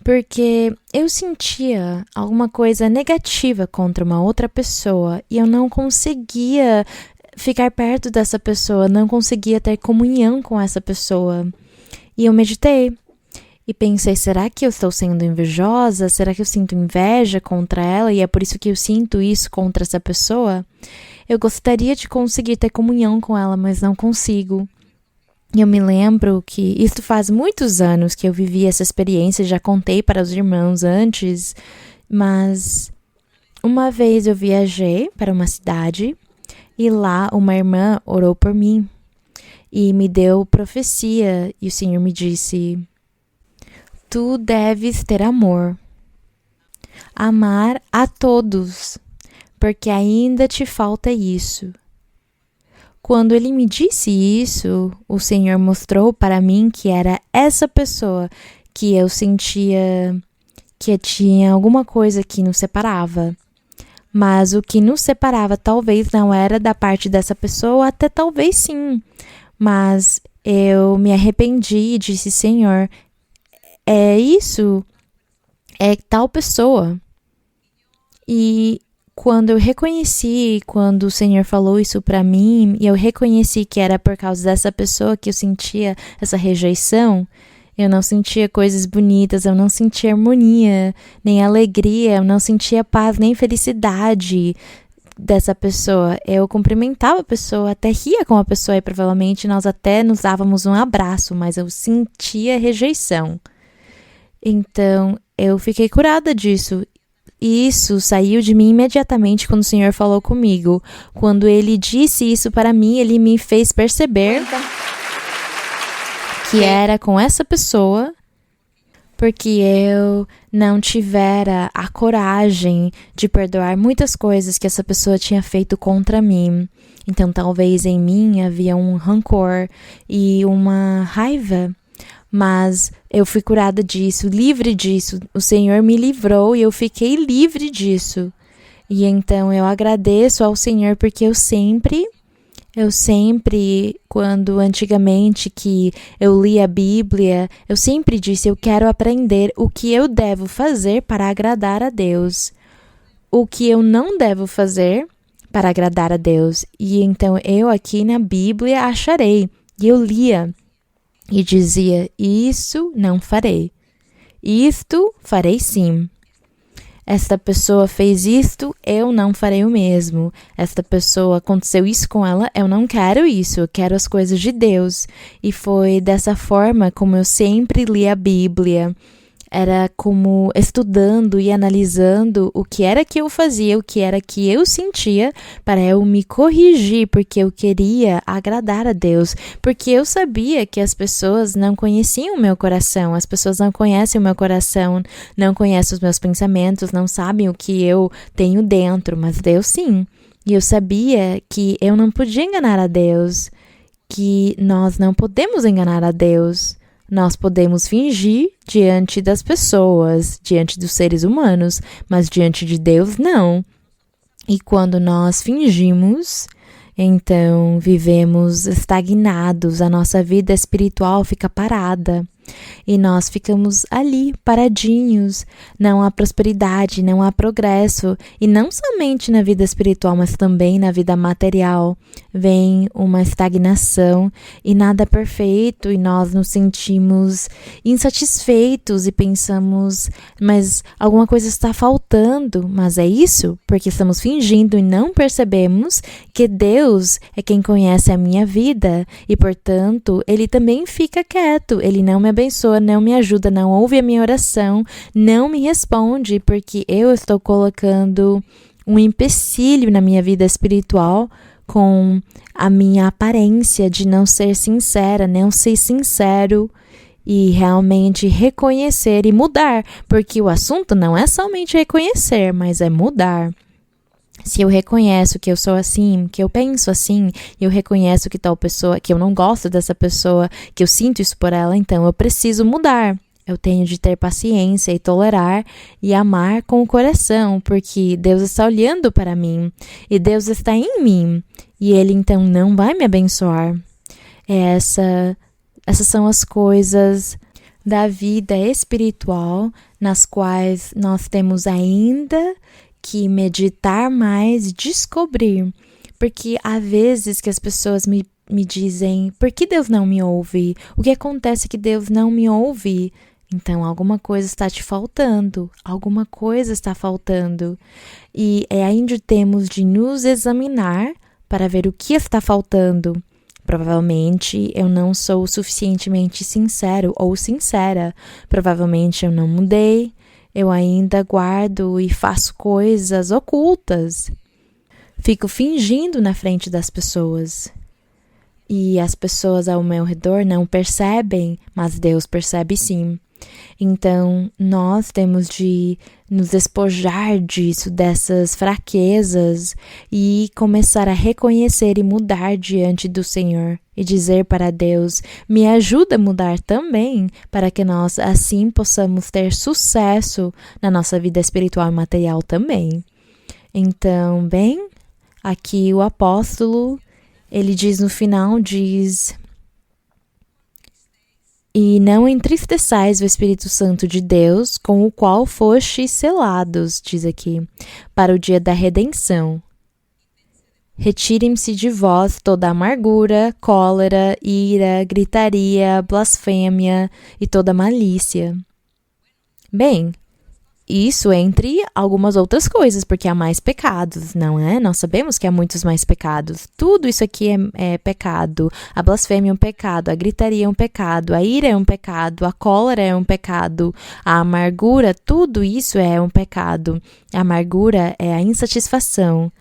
S3: porque eu sentia alguma coisa negativa contra uma outra pessoa e eu não conseguia ficar perto dessa pessoa, não conseguia ter comunhão com essa pessoa. E eu meditei e pensei, será que eu estou sendo invejosa? Será que eu sinto inveja contra ela e é por isso que eu sinto isso contra essa pessoa? Eu gostaria de conseguir ter comunhão com ela, mas não consigo. E eu me lembro que isso faz muitos anos que eu vivi essa experiência, já contei para os irmãos antes, mas uma vez eu viajei para uma cidade e lá uma irmã orou por mim e me deu profecia e o Senhor me disse, tu deves ter amor, amar a todos, porque ainda te falta isso. Quando ele me disse isso, o Senhor mostrou para mim que era essa pessoa que eu sentia que tinha alguma coisa que nos separava. Mas o que nos separava talvez não era da parte dessa pessoa, até talvez sim. Mas eu me arrependi e disse, Senhor, é isso, é tal pessoa. E quando eu reconheci, quando o Senhor falou isso para mim, e eu reconheci que era por causa dessa pessoa que eu sentia essa rejeição, eu não sentia coisas bonitas, eu não sentia harmonia, nem alegria, eu não sentia paz, nem felicidade dessa pessoa. Eu cumprimentava a pessoa, até ria com a pessoa e provavelmente nós até nos dávamos um abraço, mas eu sentia rejeição. Então, eu fiquei curada disso. E isso saiu de mim imediatamente quando o Senhor falou comigo. Quando Ele disse isso para mim, Ele me fez perceber que era com essa pessoa, porque eu não tivera a coragem de perdoar muitas coisas que essa pessoa tinha feito contra mim. Então, talvez em mim havia um rancor e uma raiva, mas eu fui curada disso, livre disso. O Senhor me livrou e eu fiquei livre disso. E então eu agradeço ao Senhor porque eu sempre, quando antigamente que eu li a Bíblia, eu sempre disse, eu quero aprender o que eu devo fazer para agradar a Deus, o que eu não devo fazer para agradar a Deus. E então eu aqui na Bíblia acharei, e eu lia e dizia, isso não farei, isto farei sim. Esta pessoa fez isto, eu não farei o mesmo. Esta pessoa, aconteceu isso com ela, eu não quero isso, eu quero as coisas de Deus. E foi dessa forma como eu sempre li a Bíblia. Era como estudando e analisando o que era que eu fazia, o que era que eu sentia, para eu me corrigir, porque eu queria agradar a Deus, porque eu sabia que as pessoas não conheciam o meu coração, as pessoas não conhecem o meu coração, não conhecem os meus pensamentos, não sabem o que eu tenho dentro, mas Deus sim. E eu sabia que eu não podia enganar a Deus, que nós não podemos enganar a Deus. Nós podemos fingir diante das pessoas, diante dos seres humanos, mas diante de Deus, não. E quando nós fingimos, então vivemos estagnados, a nossa vida espiritual fica parada. E nós ficamos ali, paradinhos. Não há prosperidade, não há progresso. E não somente na vida espiritual, mas também na vida material. Vem uma estagnação e nada é perfeito. E nós nos sentimos insatisfeitos e pensamos, mas alguma coisa está faltando. Mas é isso? Porque estamos fingindo e não percebemos que Deus é quem conhece a minha vida. E, portanto, Ele também fica quieto. Ele não me abençoa, não me ajuda, não ouve a minha oração, não me responde, porque eu estou colocando um empecilho na minha vida espiritual com a minha aparência de não ser sincera, não ser sincero e realmente reconhecer e mudar, porque o assunto não é somente reconhecer, mas é mudar. Se eu reconheço que eu sou assim, que eu penso assim, eu reconheço que tal pessoa, que eu não gosto dessa pessoa, que eu sinto isso por ela, então eu preciso mudar. Eu tenho de ter paciência e tolerar e amar com o coração, porque Deus está olhando para mim e Deus está em mim e Ele então não vai me abençoar. Essas são as coisas da vida espiritual nas quais nós temos ainda que meditar mais e descobrir, porque há vezes que as pessoas me dizem, por que Deus não me ouve? O que acontece que Deus não me ouve? Então, alguma coisa está te faltando, alguma coisa está faltando. E é aí onde temos de nos examinar para ver o que está faltando. Provavelmente eu não sou suficientemente sincero ou sincera, provavelmente eu não mudei. Eu ainda guardo e faço coisas ocultas. Fico fingindo na frente das pessoas. E as pessoas ao meu redor não percebem, mas Deus percebe sim. Então, nós temos de nos despojar disso, dessas fraquezas e começar a reconhecer e mudar diante do Senhor e dizer para Deus, me ajuda a mudar também, para que nós assim possamos ter sucesso na nossa vida espiritual e material também. Então, bem, aqui o apóstolo, ele diz no final, e não entristeçais o Espírito Santo de Deus, com o qual fostes selados, diz aqui, para o dia da redenção. Retirem-se de vós toda amargura, cólera, ira, gritaria, blasfêmia e toda malícia. Bem, isso entre algumas outras coisas, porque há mais pecados, não é? Nós sabemos que há muitos mais pecados. Tudo isso aqui é pecado. A blasfêmia é um pecado, a gritaria é um pecado, a ira é um pecado, a cólera é um pecado, a amargura, tudo isso é um pecado. A amargura é a insatisfação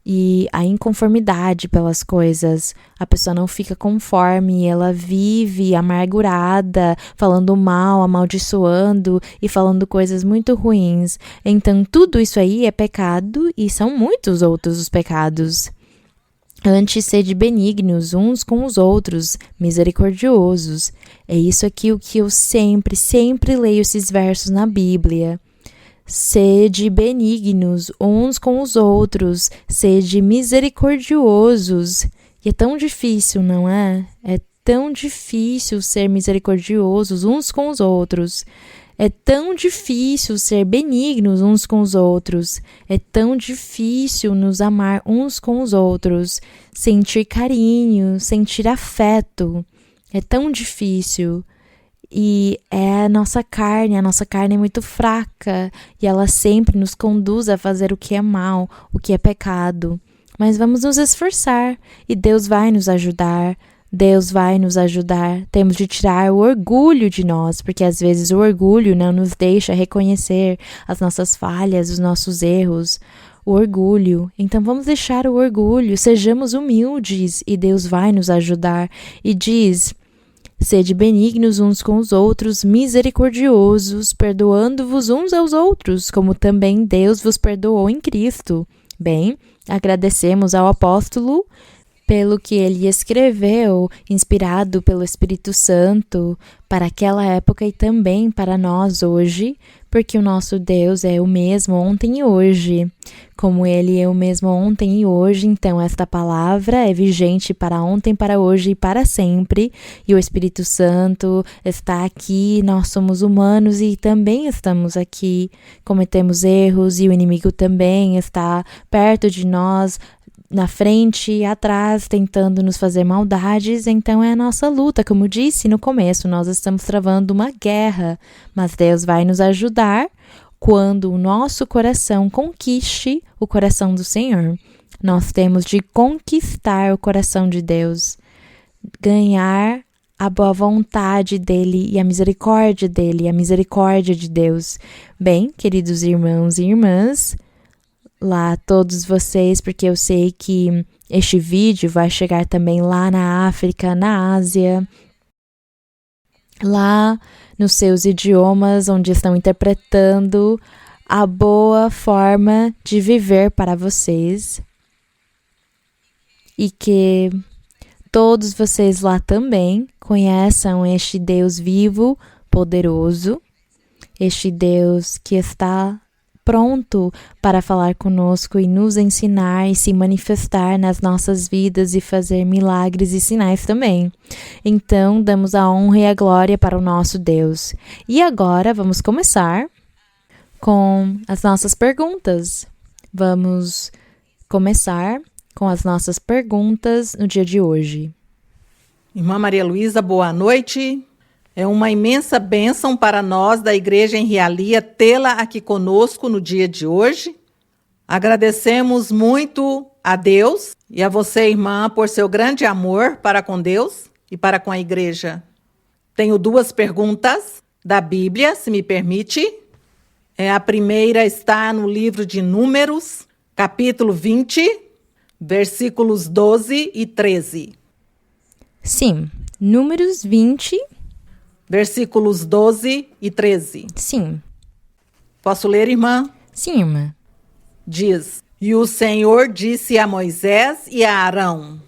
S3: e a inconformidade pelas coisas. A pessoa não fica conforme, ela vive amargurada, falando mal, amaldiçoando e falando coisas muito ruins. Então, tudo isso aí é pecado e são muitos outros os pecados. Antes, sede benignos uns com os outros, misericordiosos. É isso aqui o que eu sempre leio esses versos na Bíblia. Sede benignos uns com os outros, sede misericordiosos. E é tão difícil, não é? É tão difícil ser misericordiosos uns com os outros. É tão difícil ser benignos uns com os outros. É tão difícil nos amar uns com os outros. Sentir carinho, sentir afeto. É tão difícil. E é a nossa carne é muito fraca e ela sempre nos conduz a fazer o que é mal, o que é pecado. Mas vamos nos esforçar e Deus vai nos ajudar, Deus vai nos ajudar. Temos de tirar o orgulho de nós, porque às vezes o orgulho não nos deixa reconhecer as nossas falhas, os nossos erros. O orgulho. Então vamos deixar o orgulho, sejamos humildes e Deus vai nos ajudar. E diz: sede benignos uns com os outros, misericordiosos, perdoando-vos uns aos outros, como também Deus vos perdoou em Cristo. Bem, agradecemos ao apóstolo pelo que ele escreveu, inspirado pelo Espírito Santo, para aquela época e também para nós hoje, porque o nosso Deus é o mesmo ontem e hoje. Como ele é o mesmo ontem e hoje, então esta palavra é vigente para ontem, para hoje e para sempre. E o Espírito Santo está aqui, nós somos humanos e também estamos aqui, cometemos erros e o inimigo também está perto de nós, na frente e atrás, tentando nos fazer maldades. Então é a nossa luta. Como disse no começo, nós estamos travando uma guerra, mas Deus vai nos ajudar quando o nosso coração conquiste o coração do Senhor. Nós temos de conquistar o coração de Deus, ganhar a boa vontade dele e a misericórdia dele, a misericórdia de Deus. Bem, queridos irmãos e irmãs, lá todos vocês, porque eu sei que este vídeo vai chegar também lá na África, na Ásia, lá nos seus idiomas, onde estão interpretando a boa forma de viver para vocês. E que todos vocês lá também conheçam este Deus vivo, poderoso, este Deus que está pronto para falar conosco e nos ensinar e se manifestar nas nossas vidas e fazer milagres e sinais também. Então, damos a honra e a glória para o nosso Deus. E agora, vamos começar com as nossas perguntas. Vamos começar com as nossas perguntas no dia de hoje.
S4: Irmã Maria Luísa, boa noite. É uma imensa bênção para nós da Igreja em Realia tê-la aqui conosco no dia de hoje. Agradecemos muito a Deus e a você, irmã, por seu grande amor para com Deus e para com a Igreja. Tenho 2 perguntas da Bíblia, se me permite. A primeira está no livro de Números, capítulo 20, versículos 12 e 13.
S3: Sim, Números 20...
S4: versículos 12 e 13.
S3: Sim.
S4: Posso ler, irmã?
S3: Sim, irmã.
S4: Diz: E o Senhor disse a Moisés e a Arão: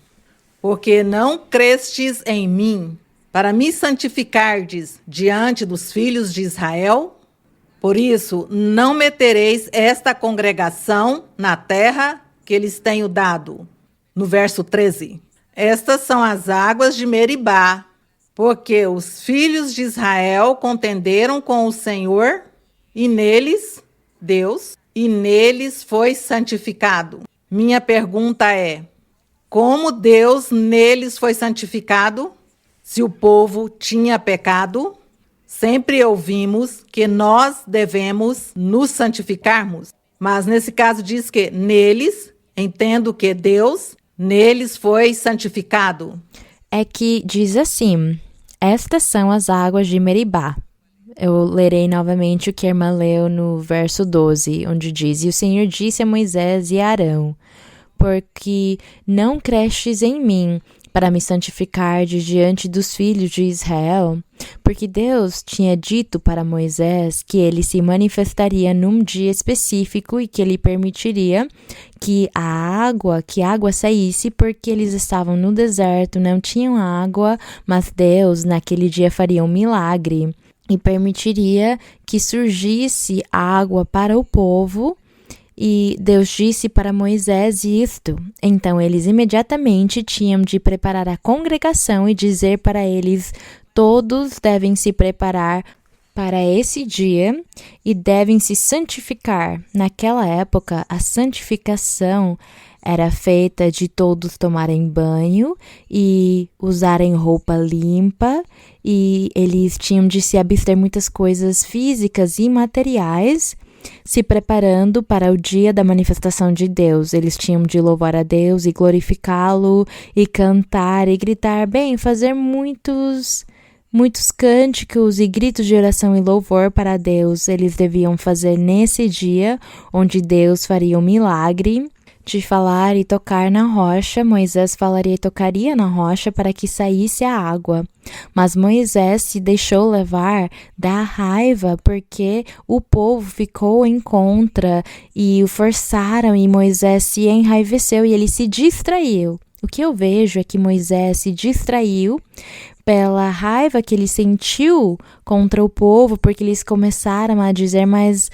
S4: Porque não crestes em mim, para me santificardes diante dos filhos de Israel? Por isso, não metereis esta congregação na terra que lhes tenho dado. No verso 13. Estas são as águas de Meribá, porque os filhos de Israel contenderam com o Senhor, e neles, Deus, e neles foi santificado. Minha pergunta é: como Deus neles foi santificado? Se o povo tinha pecado? Sempre ouvimos que nós devemos nos santificarmos, mas nesse caso diz que neles, entendo que Deus, neles foi santificado.
S3: É que diz assim: estas são as águas de Meribá. Eu lerei novamente o que a irmã leu no verso 12, onde diz: E o Senhor disse a Moisés e a Arão: Porque não cresces em mim, para me santificar diante dos filhos de Israel? Porque Deus tinha dito para Moisés que ele se manifestaria num dia específico e que ele permitiria que a água saísse, porque eles estavam no deserto, não tinham água, mas Deus naquele dia faria um milagre e permitiria que surgisse água para o povo. E Deus disse para Moisés isto. Então eles imediatamente tinham de preparar a congregação e dizer para eles: todos devem se preparar para esse dia e devem se santificar. Naquela época, a santificação era feita de todos tomarem banho e usarem roupa limpa, e eles tinham de se abster muitas coisas físicas e materiais. se preparando para o dia da manifestação de Deus. Eles tinham de louvar a Deus e glorificá-lo e cantar e gritar, fazer muitos cânticos e gritos de oração e louvor para Deus. Eles deviam fazer nesse dia onde Deus faria um milagre de falar e tocar na rocha. Moisés falaria e tocaria na rocha para que saísse a água. Mas Moisés se deixou levar da raiva porque o povo ficou em contra e o forçaram, e Moisés se enraiveceu e ele se distraiu. O que eu vejo é que Moisés se distraiu pela raiva que ele sentiu contra o povo, porque eles começaram a dizer, mas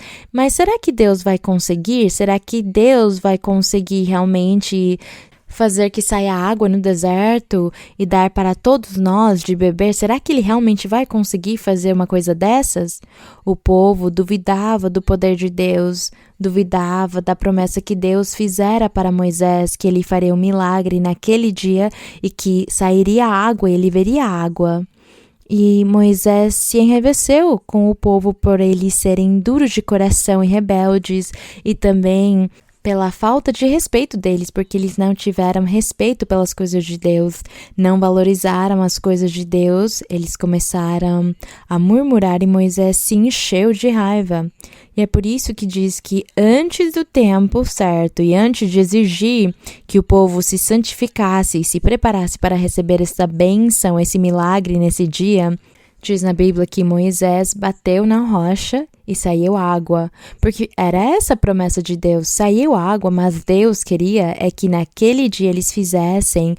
S3: será que Deus vai conseguir? Será que Deus vai conseguir realmente fazer que saia água no deserto e dar para todos nós de beber? Será que ele realmente vai conseguir fazer uma coisa dessas? O povo duvidava do poder de Deus, duvidava da promessa que Deus fizera para Moisés, que ele faria um milagre naquele dia e que sairia água e ele veria água. E Moisés se enraiveceu com o povo por eles serem duros de coração e rebeldes, e também pela falta de respeito deles, porque eles não tiveram respeito pelas coisas de Deus, não valorizaram as coisas de Deus, eles começaram a murmurar e Moisés se encheu de raiva. E é por isso que diz que antes do tempo certo e antes de exigir que o povo se santificasse e se preparasse para receber essa bênção, esse milagre nesse dia, diz na Bíblia que Moisés bateu na rocha e saiu água, porque era essa a promessa de Deus, saiu água, mas Deus queria que naquele dia eles fizessem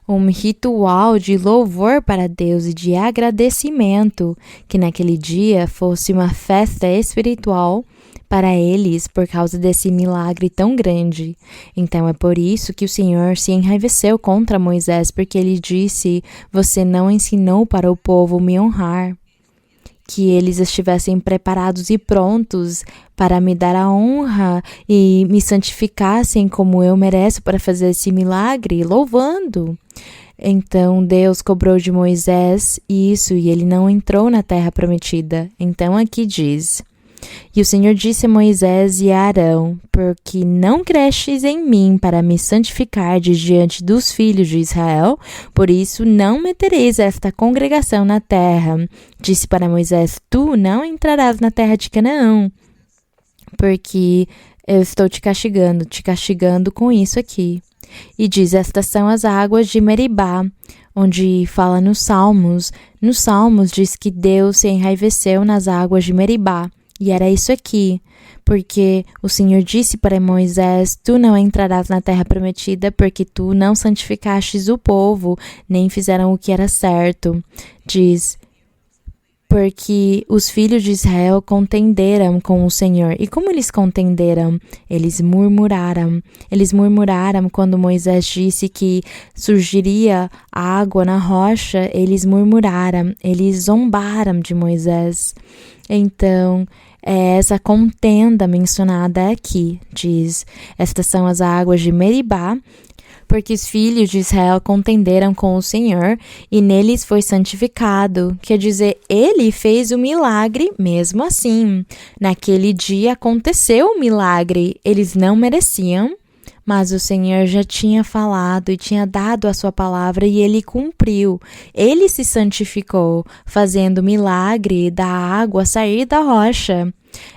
S3: um ritual de louvor para Deus e de agradecimento, que naquele dia fosse uma festa espiritual para eles por causa desse milagre tão grande. Então é por isso que o Senhor se enraiveceu contra Moisés, porque ele disse, você não ensinou para o povo me honrar, que eles estivessem preparados e prontos para me dar a honra e me santificassem como eu mereço para fazer esse milagre, louvando. Então Deus cobrou de Moisés isso e ele não entrou na terra prometida. Então aqui diz, e o Senhor disse a Moisés e a Arão, porque não cresces em mim para me santificar diante dos filhos de Israel, por isso não metereis esta congregação na terra. Disse para Moisés, tu não entrarás na terra de Canaã, porque eu estou te castigando com isso aqui. E diz, estas são as águas de Meribá, onde fala nos Salmos. Nos Salmos diz que Deus se enraiveceu nas águas de Meribá. E era isso aqui, porque o Senhor disse para Moisés, tu não entrarás na terra prometida, porque tu não santificastes o povo, nem fizeram o que era certo. Diz, porque os filhos de Israel contenderam com o Senhor. E como eles contenderam? Eles murmuraram. Eles murmuraram quando Moisés disse que surgiria água na rocha, eles murmuraram, eles zombaram de Moisés. Então, é essa contenda mencionada aqui, diz, estas são as águas de Meribá, porque os filhos de Israel contenderam com o Senhor e neles foi santificado. Quer dizer, ele fez o milagre mesmo assim. Naquele dia aconteceu o milagre, eles não mereciam, mas o Senhor já tinha falado e tinha dado a sua palavra e ele cumpriu. Ele se santificou, fazendo o milagre da água sair da rocha.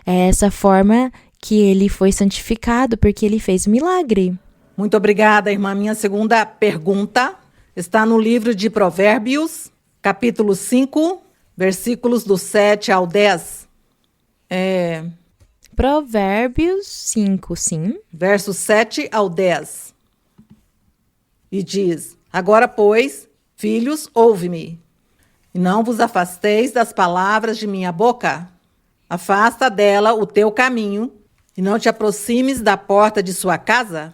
S3: É essa forma que ele foi santificado, porque ele fez o milagre.
S4: Muito obrigada, irmã. Minha segunda pergunta está no livro de Provérbios, capítulo 5, versículos do 7 ao 10.
S3: Provérbios 5, sim.
S4: Versos 7 ao 10. E diz, agora, pois, filhos, ouve-me, e não vos afasteis das palavras de minha boca. Afasta dela o teu caminho, e não te aproximes da porta de sua casa,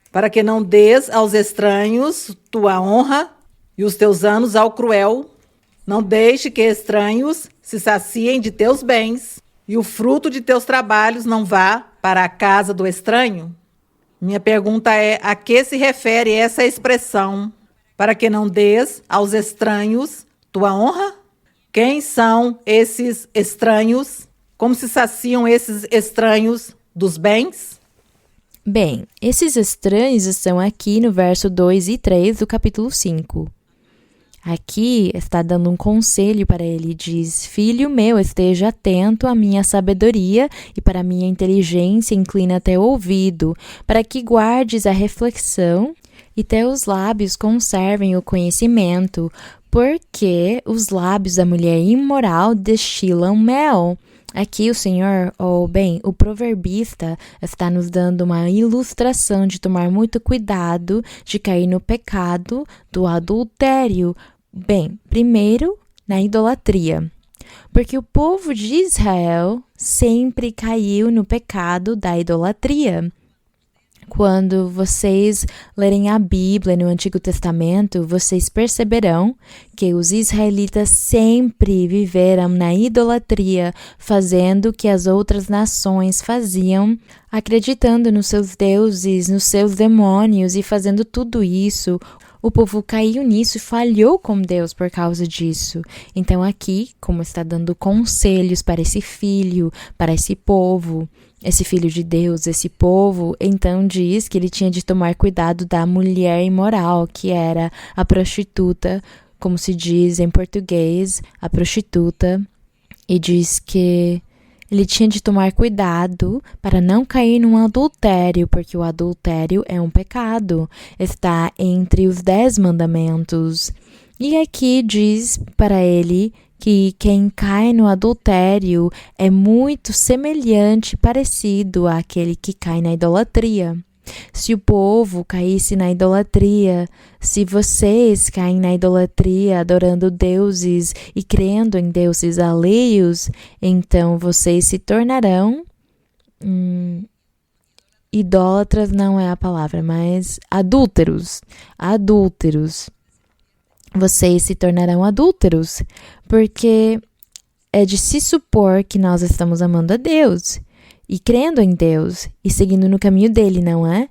S4: para que não dês aos estranhos tua honra e os teus anos ao cruel. Não deixe que estranhos se saciem de teus bens, e o fruto de teus trabalhos não vá para a casa do estranho. Minha pergunta é, a que se refere essa expressão? Para que não dês aos estranhos tua honra? Quem são esses estranhos? Como se saciam esses estranhos dos bens?
S3: Bem, esses estranhos estão aqui no verso 2 e 3 do capítulo 5. Aqui está dando um conselho para ele, diz: Filho meu, esteja atento à minha sabedoria e para a minha inteligência inclina teu ouvido, para que guardes a reflexão e teus lábios conservem o conhecimento, porque os lábios da mulher imoral destilam mel. Aqui o Senhor, o proverbista, está nos dando uma ilustração de tomar muito cuidado de cair no pecado do adultério. Bem, primeiro, na idolatria. Porque o povo de Israel sempre caiu no pecado da idolatria. Quando vocês lerem a Bíblia no Antigo Testamento, vocês perceberão que os israelitas sempre viveram na idolatria, fazendo o que as outras nações faziam, acreditando nos seus deuses, nos seus demônios e fazendo tudo isso. O povo caiu nisso e falhou com Deus por causa disso. Então aqui, como está dando conselhos para esse filho, para esse povo, esse filho de Deus, esse povo, então diz que ele tinha de tomar cuidado da mulher imoral, que era a prostituta, como se diz em português, a prostituta, e diz que ele tinha de tomar cuidado para não cair num adultério, porque o adultério é um pecado, está entre os 10 mandamentos. E aqui diz para ele que quem cai no adultério é muito semelhante, parecido àquele que cai na idolatria. Se o povo caísse na idolatria, se vocês caem na idolatria adorando deuses e crendo em deuses alheios, então vocês se tornarão idólatras não é a palavra, mas adúlteros. Vocês se tornarão adúlteros, porque é de se supor que nós estamos amando a Deus e crendo em Deus e seguindo no caminho dele, não é?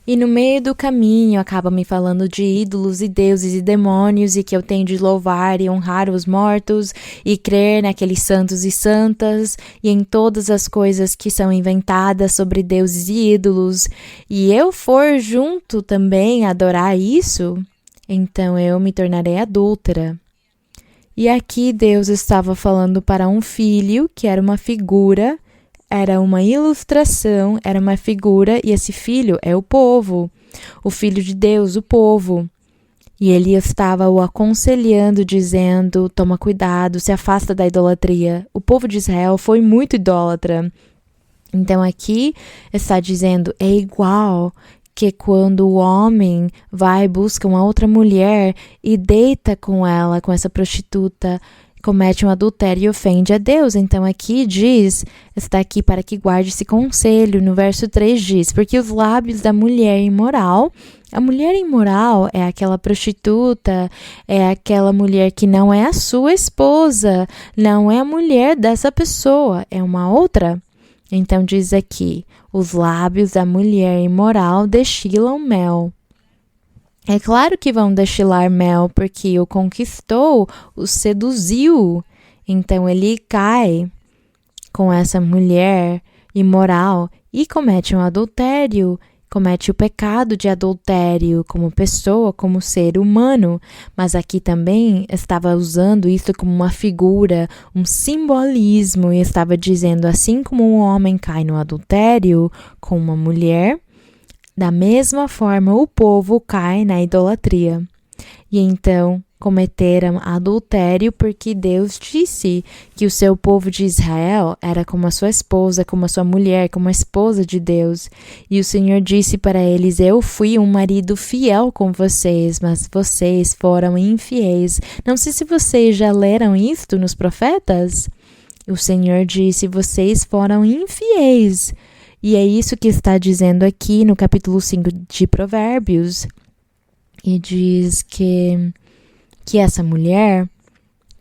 S3: E no meio do caminho acaba me falando de ídolos e deuses e demônios e que eu tenho de louvar e honrar os mortos e crer naqueles santos e santas e em todas as coisas que são inventadas sobre deuses e ídolos, e eu for junto também adorar isso, então eu me tornarei adúltera. E aqui Deus estava falando para um filho que era uma figura, era uma ilustração, era uma figura, e esse filho é o povo, o filho de Deus, o povo. E ele estava o aconselhando, dizendo: toma cuidado, se afasta da idolatria. O povo de Israel foi muito idólatra. Então aqui está dizendo, é igual que quando o homem vai e busca uma outra mulher e deita com ela, com essa prostituta, comete um adultério e ofende a Deus. Então aqui diz, está aqui para que guarde esse conselho. No verso 3 diz, porque os lábios da mulher imoral, a mulher imoral é aquela prostituta, é aquela mulher que não é a sua esposa, não é a mulher dessa pessoa, é uma outra. Então diz aqui, os lábios da mulher imoral destilam mel. É claro que vão destilar mel, porque o conquistou, o seduziu. Então ele cai com essa mulher imoral e comete um adultério, comete o pecado de adultério como pessoa, como ser humano. Mas aqui também estava usando isso como uma figura, um simbolismo, e estava dizendo, assim como um homem cai no adultério com uma mulher, da mesma forma o povo cai na idolatria. E então cometeram adultério, porque Deus disse que o seu povo de Israel era como a sua esposa, como a sua mulher, como a esposa de Deus. E o Senhor disse para eles, eu fui um marido fiel com vocês, mas vocês foram infiéis. Não sei se vocês já leram isto nos profetas. O Senhor disse, vocês foram infiéis. E é isso que está dizendo aqui no capítulo 5 de Provérbios. E diz que essa mulher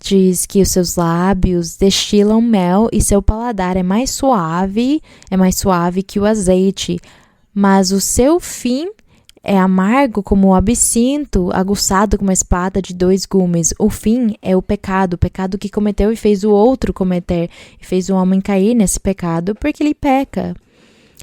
S3: diz que os seus lábios destilam mel e seu paladar é mais suave que o azeite, mas o seu fim é amargo como o absinto, aguçado como uma espada de 2 gumes. O fim é o pecado que cometeu e fez o outro cometer, e fez o homem cair nesse pecado, porque ele peca.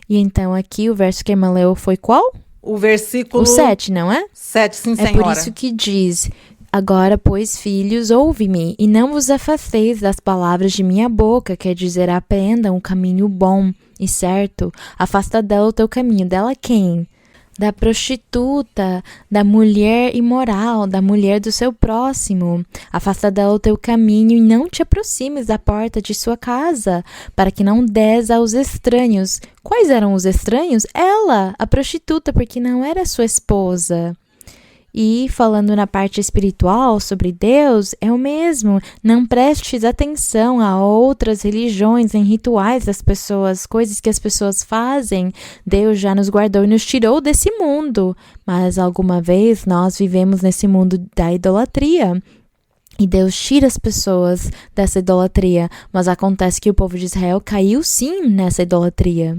S3: E então aqui o verso que a irmã leu foi qual?
S4: O versículo...
S3: O 7, não é?
S4: 7, sim,
S3: É
S4: senhora.
S3: por isso que diz: agora, pois, filhos, ouve-me, e não vos afasteis das palavras de minha boca, quer dizer, aprendam o caminho bom e certo. Afasta dela o teu caminho. Dela quem? Da prostituta, da mulher imoral, da mulher do seu próximo. Afasta dela o teu caminho e não te aproximes da porta de sua casa, para que não des aos estranhos. Quais eram os estranhos? Ela, a prostituta, porque não era sua esposa. E falando na parte espiritual sobre Deus, é o mesmo. Não prestes atenção a outras religiões, em rituais das pessoas, coisas que as pessoas fazem. Deus já nos guardou e nos tirou desse mundo. Mas alguma vez nós vivemos nesse mundo da idolatria. E Deus tira as pessoas dessa idolatria. Mas acontece que o povo de Israel caiu sim nessa idolatria.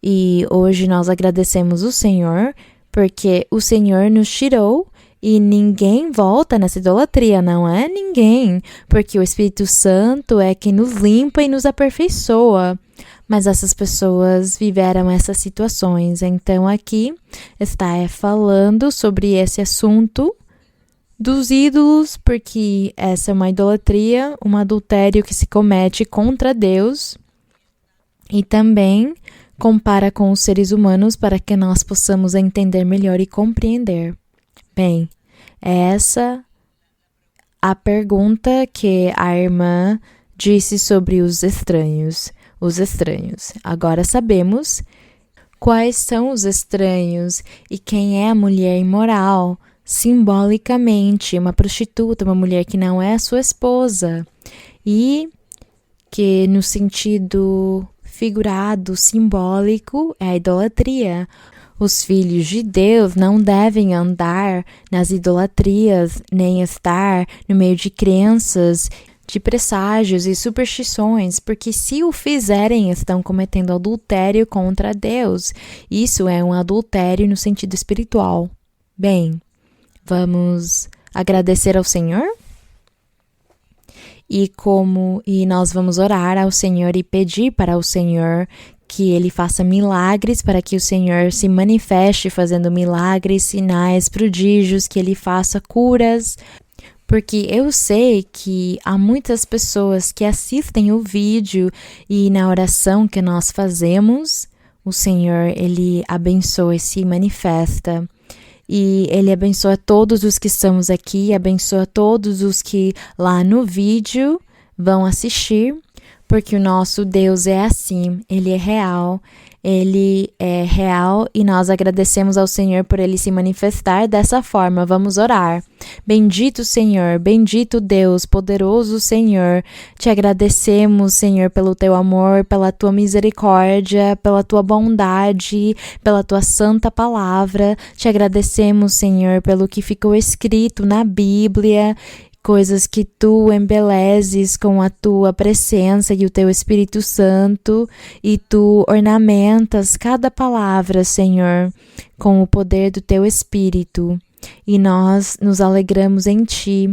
S3: E hoje nós agradecemos o Senhor, porque o Senhor nos tirou e ninguém volta nessa idolatria, não é ninguém, porque o Espírito Santo é quem nos limpa e nos aperfeiçoa. Mas essas pessoas viveram essas situações, então aqui está falando sobre esse assunto dos ídolos, porque essa é uma idolatria, um adultério que se comete contra Deus, e também compara com os seres humanos para que nós possamos entender melhor e compreender. Bem, essa a pergunta que a irmã disse sobre os estranhos. Os estranhos. Agora sabemos quais são os estranhos e quem é a mulher imoral. Simbolicamente, uma prostituta, uma mulher que não é a sua esposa. E que no sentido figurado, simbólico, é a idolatria. Os filhos de Deus não devem andar nas idolatrias, nem estar no meio de crenças, de presságios e superstições, porque se o fizerem, estão cometendo adultério contra Deus. Isso é um adultério no sentido espiritual. Bem, vamos agradecer ao Senhor? E nós vamos orar ao Senhor e pedir para o Senhor que Ele faça milagres, para que o Senhor se manifeste fazendo milagres, sinais, prodígios, que Ele faça curas, porque eu sei que há muitas pessoas que assistem o vídeo e na oração que nós fazemos, o Senhor, Ele abençoa e se manifesta. E Ele abençoa todos os que estamos aqui, abençoa todos os que lá no vídeo vão assistir, porque o nosso Deus é assim, Ele é real e nós agradecemos ao Senhor por Ele se manifestar dessa forma. Vamos orar. Bendito Senhor, bendito Deus, poderoso Senhor, te agradecemos, Senhor, pelo teu amor, pela tua misericórdia, pela tua bondade, pela tua santa palavra. Te agradecemos, Senhor, pelo que ficou escrito na Bíblia, coisas que tu embelezes com a tua presença e o teu Espírito Santo, e tu ornamentas cada palavra, Senhor, com o poder do teu Espírito, e nós nos alegramos em ti.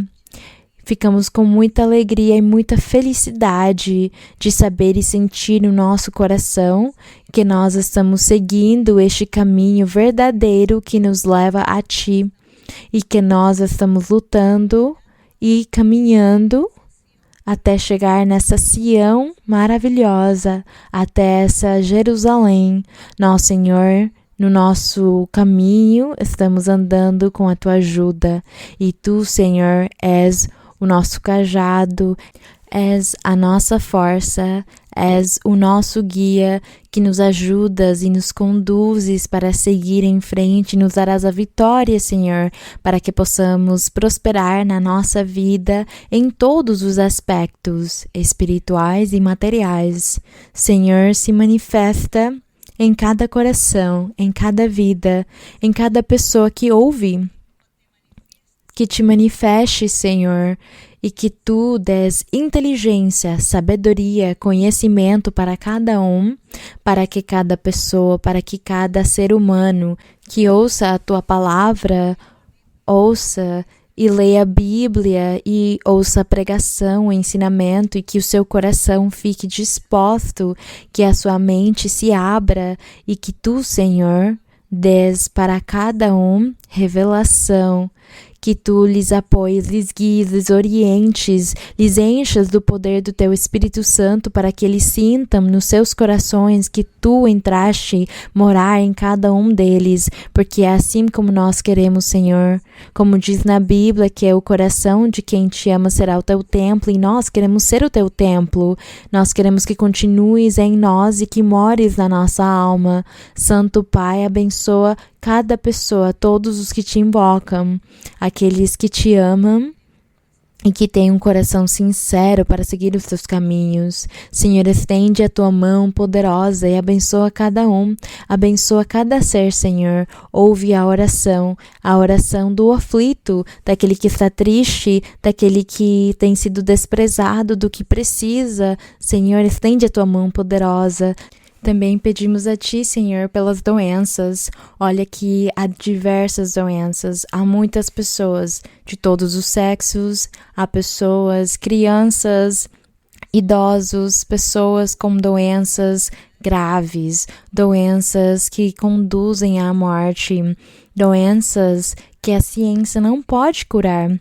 S3: Ficamos com muita alegria e muita felicidade de saber e sentir no nosso coração que nós estamos seguindo este caminho verdadeiro que nos leva a ti, e que nós estamos lutando e caminhando até chegar nessa Sião maravilhosa, até essa Jerusalém. Nosso Senhor, no nosso caminho, estamos andando com a tua ajuda, e tu, Senhor, és o nosso cajado, és a nossa força, és o nosso guia, que nos ajudas e nos conduzes para seguir em frente, nos darás a vitória, Senhor, para que possamos prosperar na nossa vida em todos os aspectos espirituais e materiais. Senhor, se manifesta em cada coração, em cada vida, em cada pessoa que ouve. Que te manifeste, Senhor, e que Tu des inteligência, sabedoria, conhecimento para cada um, para que cada pessoa, para que cada ser humano que ouça a Tua palavra, ouça e leia a Bíblia e ouça a pregação, o ensinamento, e que o seu coração fique disposto, que a sua mente se abra e que Tu, Senhor, des para cada um revelação, que Tu lhes apoies, lhes guies, lhes orientes, lhes enchas do poder do Teu Espírito Santo para que eles sintam nos seus corações que Tu entraste morar em cada um deles, porque é assim como nós queremos, Senhor. Como diz na Bíblia, que é o coração de quem Te ama será o Teu templo, e nós queremos ser o Teu templo. Nós queremos que continues em nós e que mores na nossa alma. Santo Pai, abençoa cada pessoa, todos os que Te invocam, aqueles que Te amam e que têm um coração sincero para seguir os Teus caminhos. Senhor, estende a Tua mão poderosa e abençoa cada um, abençoa cada ser, Senhor. Ouve a oração do aflito, daquele que está triste, daquele que tem sido desprezado, do que precisa. Senhor, estende a Tua mão poderosa. Também pedimos a Ti, Senhor, pelas doenças. Olha que há diversas doenças, há muitas pessoas de todos os sexos, há pessoas, crianças, idosos, pessoas com doenças graves, doenças que conduzem à morte, doenças que a ciência não pode curar.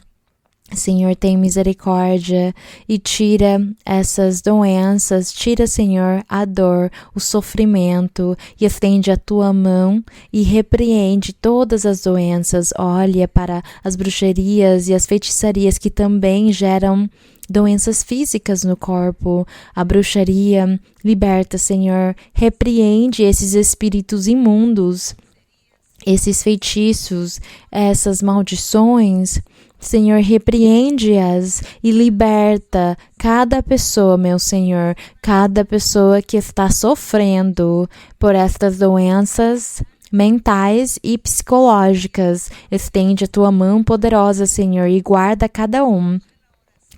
S3: Senhor, tem misericórdia e tira essas doenças, tira, Senhor, a dor, o sofrimento, e estende a Tua mão e repreende todas as doenças. Olha para as bruxarias e as feitiçarias que também geram doenças físicas no corpo. A bruxaria liberta, Senhor, repreende esses espíritos imundos, esses feitiços, essas maldições. Senhor, repreende-as e liberta cada pessoa, meu Senhor, cada pessoa que está sofrendo por estas doenças mentais e psicológicas. Estende a Tua mão poderosa, Senhor, e guarda cada um.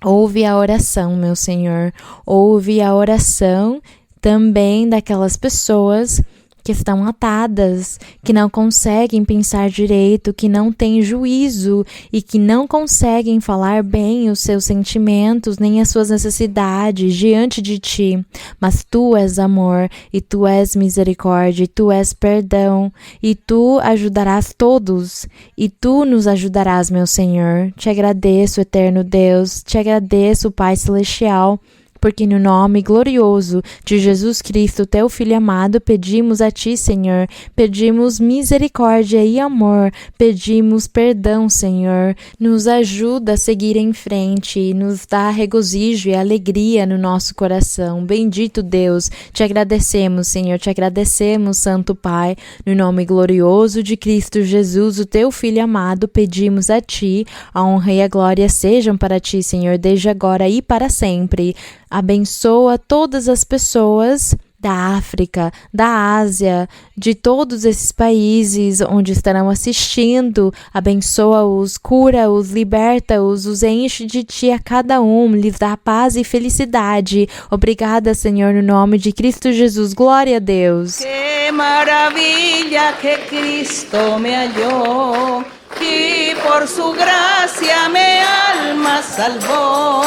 S3: Ouve a oração, meu Senhor, ouve a oração também daquelas pessoas que estão atadas, que não conseguem pensar direito, que não têm juízo e que não conseguem falar bem os seus sentimentos nem as suas necessidades diante de Ti. Mas Tu és amor, e Tu és misericórdia, e Tu és perdão, e Tu ajudarás todos, e Tu nos ajudarás, meu Senhor. Te agradeço, eterno Deus, te agradeço, Pai Celestial, porque no nome glorioso de Jesus Cristo, Teu Filho amado, pedimos a Ti, Senhor, pedimos misericórdia e amor, pedimos perdão, Senhor, nos ajuda a seguir em frente, nos dá regozijo e alegria no nosso coração. Bendito Deus, te agradecemos, Senhor, te agradecemos, Santo Pai, no nome glorioso de Cristo Jesus, o Teu Filho amado, pedimos a Ti, a honra e a glória sejam para Ti, Senhor, desde agora e para sempre. Abençoa todas as pessoas da África, da Ásia, de todos esses países onde estarão assistindo. Abençoa-os, cura-os, liberta-os, os enche de Ti a cada um, lhes dá paz e felicidade. Obrigada, Senhor, no nome de Cristo Jesus. Glória a Deus.
S2: Qué maravilla que Cristo me halló, y por su gracia me alma salvó.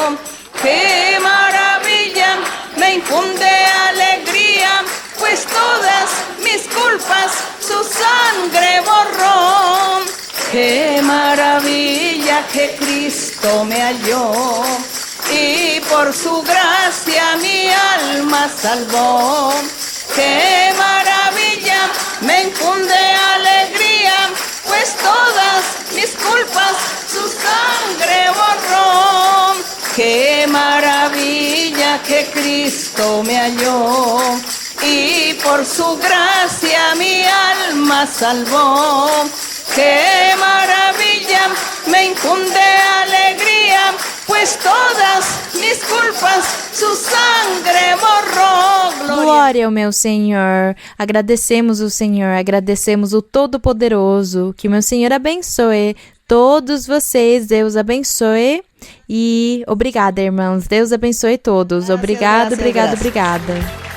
S2: ¡Qué maravilla! Me infunde alegría, pues todas mis culpas su sangre borró. ¡Qué maravilla que Cristo me halló! Y por su gracia mi alma salvó. ¡Qué maravilla! Me infunde alegría, pues todas mis culpas su sangre borró. ¡Qué maravilla que Cristo me halló! Y por su gracia mi alma salvó. ¡Qué maravilla! Me infunde alegría, pues todas mis culpas su sangre borró.
S3: Glória ao meu Senhor. Agradecemos o Senhor, agradecemos o Todo-Poderoso. Que meu Senhor abençoe todos vocês, Deus abençoe. E obrigada, irmãos. Deus abençoe todos.
S2: Gracias,
S3: Obrigado,
S2: gracias,
S3: obrigado,
S2: gracias.
S3: obrigada.